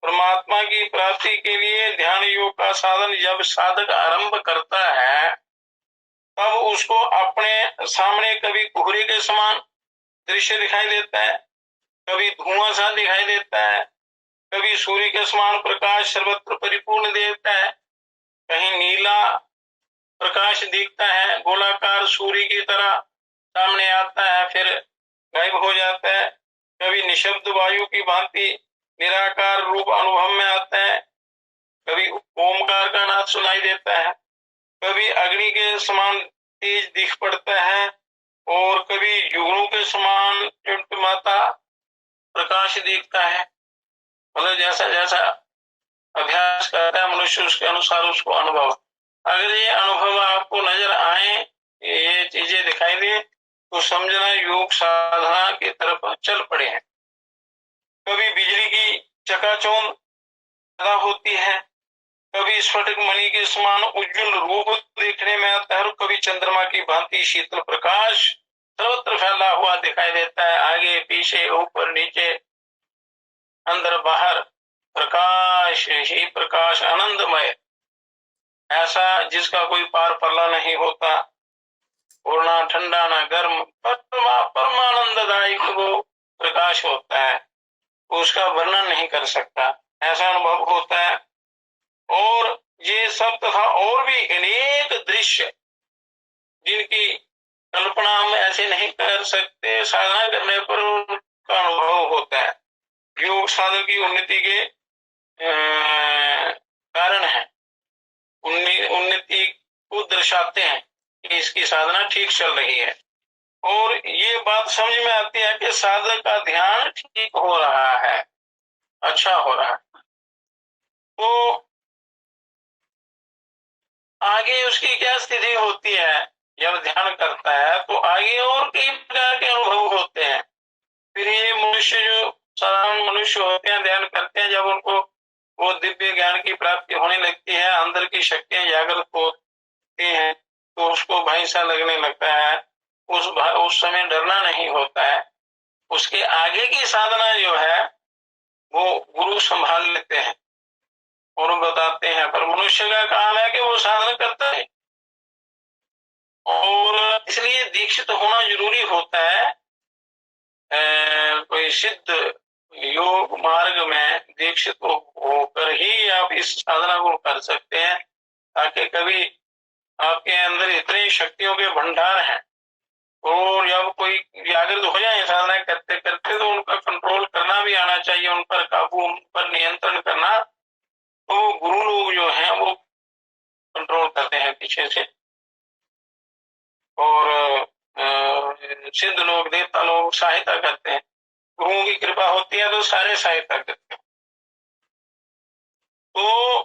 परमात्मा की प्राप्ति के लिए ध्यान योग का साधन जब साधक आरंभ करता है, तब उसको अपने सामने कभी कोहरे के समान दृश्य दिखाई देता है, कभी धुआं सा दिखाई देता है, कभी सूर्य के समान प्रकाश सर्वत्र परिपूर्ण देता है, कहीं नीला प्रकाश दिखता है, गोलाकार सूर्य की तरह सामने आता है फिर गायब हो जाता है, कभी निशब्द वायु की भांति निराकार रूप अनुभव में आता है, कभी ओमकार का नाद सुनाई देता है, कभी अग्नि के समान तेज दिख पड़ता है, और कभी युगों के समान टिमटिमाता प्रकाश दिखता है। मतलब जैसा जैसा अभ्यास करता है मनुष्य उसके अनुसार उसको अनुभव, अगर ये अनुभव आपको नजर आए, ये चीजें दिखाई दे, तो समझना योग साधना की तरफ चल पड़े हैं। कभी बिजली की चकाचौंध पैदा होती है, कभी स्फटिक मणि के समान उज्जवल रूप देखने में आता है, और कभी चंद्रमा की भांति शीतल प्रकाश सर्वत्र फैला हुआ दिखाई देता है, आगे पीछे ऊपर नीचे अंदर बाहर प्रकाश ही प्रकाश आनंदमय, ऐसा जिसका कोई पार पल्ला नहीं होता, और ना ठंडा ना गर्म, परमानंददायक वो प्रकाश होता है, उसका वर्णन नहीं कर सकता, ऐसा अनुभव होता है। और ये सब तथा और भी अनेक दृश्य जिनकी कल्पना हम ऐसे नहीं कर सकते, साधना करने पर उनका अनुभव होता है, योग साधन की उन्नति के कारण है। उन्नति को दर्शाते हैं कि इसकी साधना ठीक चल रही है। और ये बात समझ में आती है कि साधक का ध्यान ठीक हो रहा है, अच्छा हो रहा है। तो आगे उसकी क्या स्थिति होती है, जब ध्यान करता है तो आगे और कई प्रकार के अनुभव होते हैं। फिर ये मनुष्य जो साधारण मनुष्य होते हैं, ध्यान करते हैं, जब उनको वो दिव्य ज्ञान की प्राप्ति होने लगती है, अंदर की शक्तियां जागृत होती हैं, तो उसको भय सा लगने लगता है। उस समय डरना नहीं होता है। उसके आगे की साधना जो है वो गुरु संभाल लेते हैं और बताते हैं, पर मनुष्य का काम है कि वो साधना करता है। और इसलिए दीक्षित होना जरूरी होता है। कोई सिद्ध योग मार्ग में दीक्षित होकर ही आप इस साधना को कर सकते हैं, ताकि कभी आपके अंदर इतनी शक्तियों के भंडार हैं और जब कोई जागृत हो जाए साधना करते करते, तो उनका कंट्रोल करना भी आना चाहिए, उन पर काबू, उन पर नियंत्रण करना। तो गुरु लोग जो हैं वो कंट्रोल करते हैं पीछे से, और सिद्ध लोग, देवता लोग सहायता करते हैं। गुरुओं की कृपा होती है तो सारे सहायता करते हैं, तो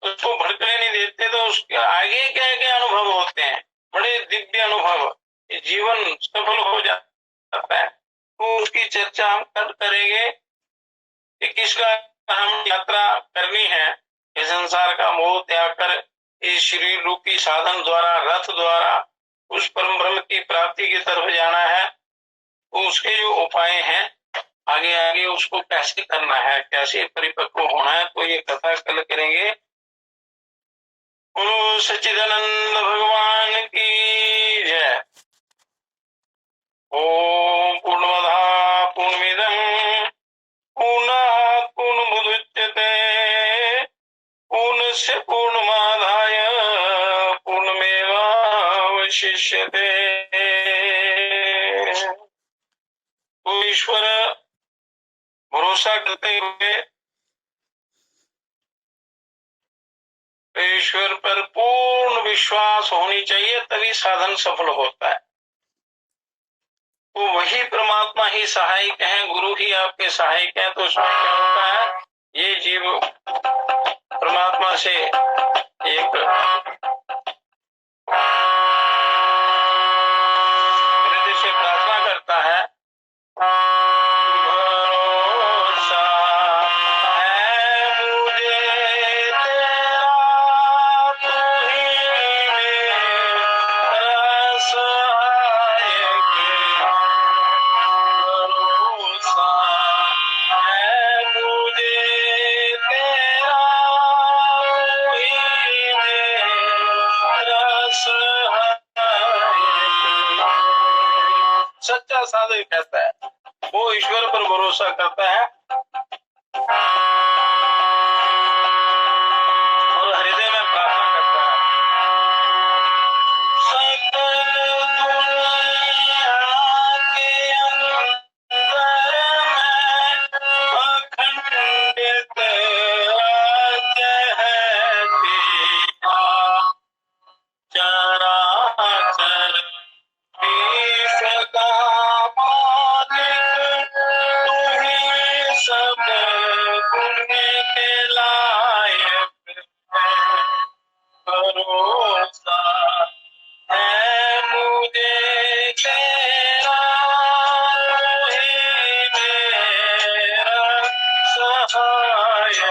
उसको भड़कने नहीं देते। तो उसके आगे क्या क्या अनुभव होते हैं, बड़े दिव्य अनुभव, जीवन सफल हो जाता है। तो उसकी चर्चा हम कल करेंगे कि किसका हम यात्रा करनी है, इस संसार का मोह त्याग कर इस शरीर रूपी साधन द्वारा, रथ द्वारा उस परम ब्रह्म की प्राप्ति की तरफ जाना है। तो उसके जो उपाय हैं आगे आगे उसको कैसे करना है, कैसे परिपक्व होना है, तो ये कथा कल करेंगे। बोलो सच्चिदानंद भगवान की जय। ओम पूर्णमदः पूर्णमिदं पूर्णात् पूर्णमुदच्यते पूर्णस्य पूर्णमादाय पूर्णमेवावशिष्यते। तो ईश्वर भरोसा करते हुए, ईश्वर पर पूर्ण विश्वास होनी चाहिए, तभी साधन सफल होता है। तो वही परमात्मा ही सहायक है, गुरु ही आपके सहायक है। तो उसमें क्या होता है, ये जीव परमात्मा से एक हृदय से प्रार्थना करता है, भरोसा है मुझे तेरा, तू ही मेरा सहायक। भरोसा है मुझे तेरा, तू ही मेरा सहायक। सच्चा साधक कहता है, वो ईश्वर पर भरोसा करता है और हृदय में प्रार्थना करता है। सकल दुनिया के अंदर में अखंडित राज्य है तेरा, चराचर इसका मालिक तू ही सब गुण के लायक है। भरोसा है मुझे तेरा, तू ही मेरा सहायक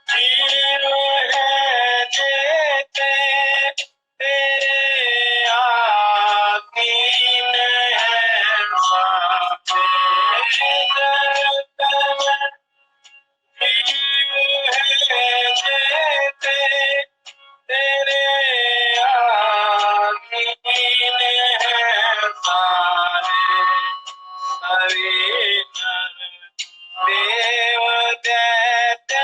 जीव है जेते तेरे आधीन है सारे जगत में। जीव है जेते तेरे आधीन है सारे, सभी नर देव दैत्य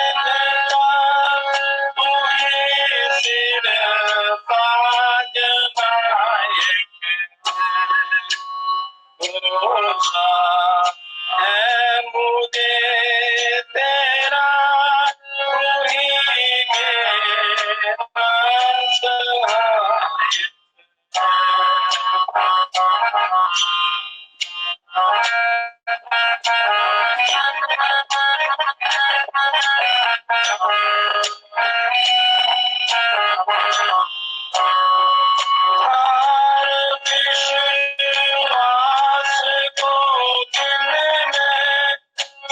मुझे तेरा वही मेरा सहाय। विश्वास को दिल में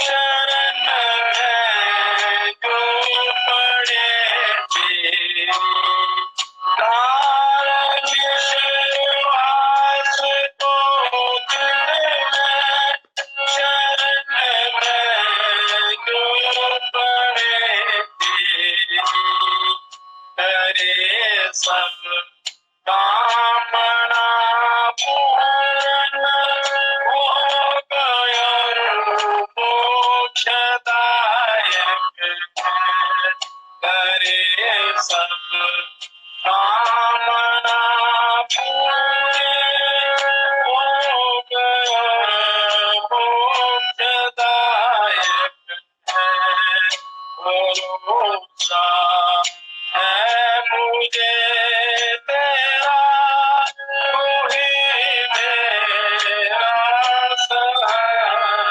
शरण है जो पड़े तार विश्वास को दिल में शरण है जो पड़े करे सब कामना पूर्ण हो गया मोक्षदायक करे सब कामना पूर्ण हो गया मोक्षदायक भरोसा है मुझे तेरा वही मेरा सहाय।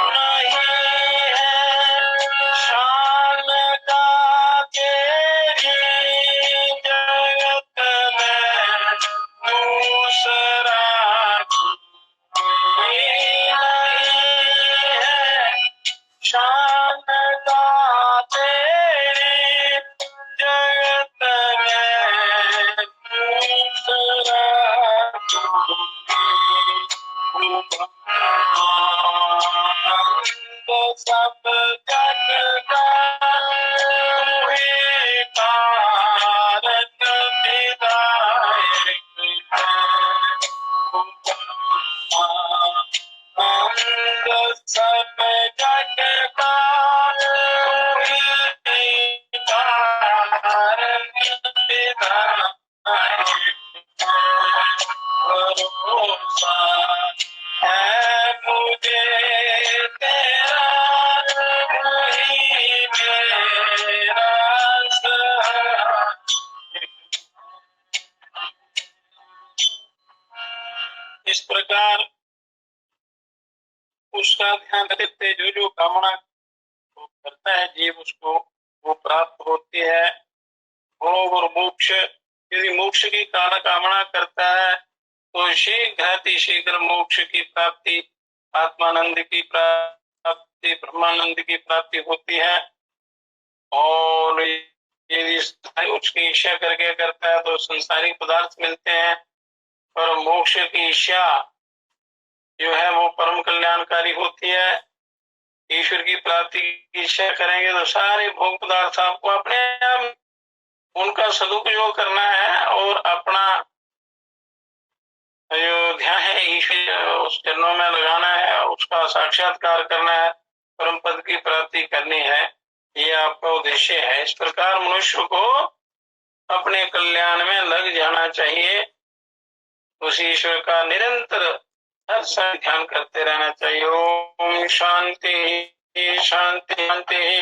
नहीं है शान का तेरी जगत में दूसरा कोई नहीं है शान का तेरी जगत में दूसरा सब जग का वही कारक विधायक सब जग का वही कारक विधायक भरोसा है मुझे तेरा वही मेरा सहाय। इस प्रकार उसका ध्यान रखते जो जो कामना करता है जीव उसको वो प्राप्त होती है। भोग और मोक्ष, यदि मोक्ष की कामना करता है तो शीघ्र मोक्ष की प्राप्ति, आत्मानंद की प्राप्ति, ब्रह्मानंद की प्राप्ति होती है। और यदि उसकी इच्छा करके करता है तो संसारिक पदार्थ मिलते हैं। और मोक्ष की इच्छा जो है वो परम कल्याणकारी होती है। ईश्वर की प्राप्ति की इच्छा करेंगे तो सारे भोग पदार्थ आपको अपने आप उनका सदुपयोग करना है और अपना जो ध्यान है ईश्वर उस चरणों में लगाना है, उसका साक्षात्कार करना है, परम पद की प्राप्ति करनी है, ये आपका उद्देश्य है। इस प्रकार मनुष्य को अपने कल्याण में लग जाना चाहिए। उस ईश्वर का निरंतर हर समय ध्यान करते रहना चाहिए। ओम शांति शांति शांति।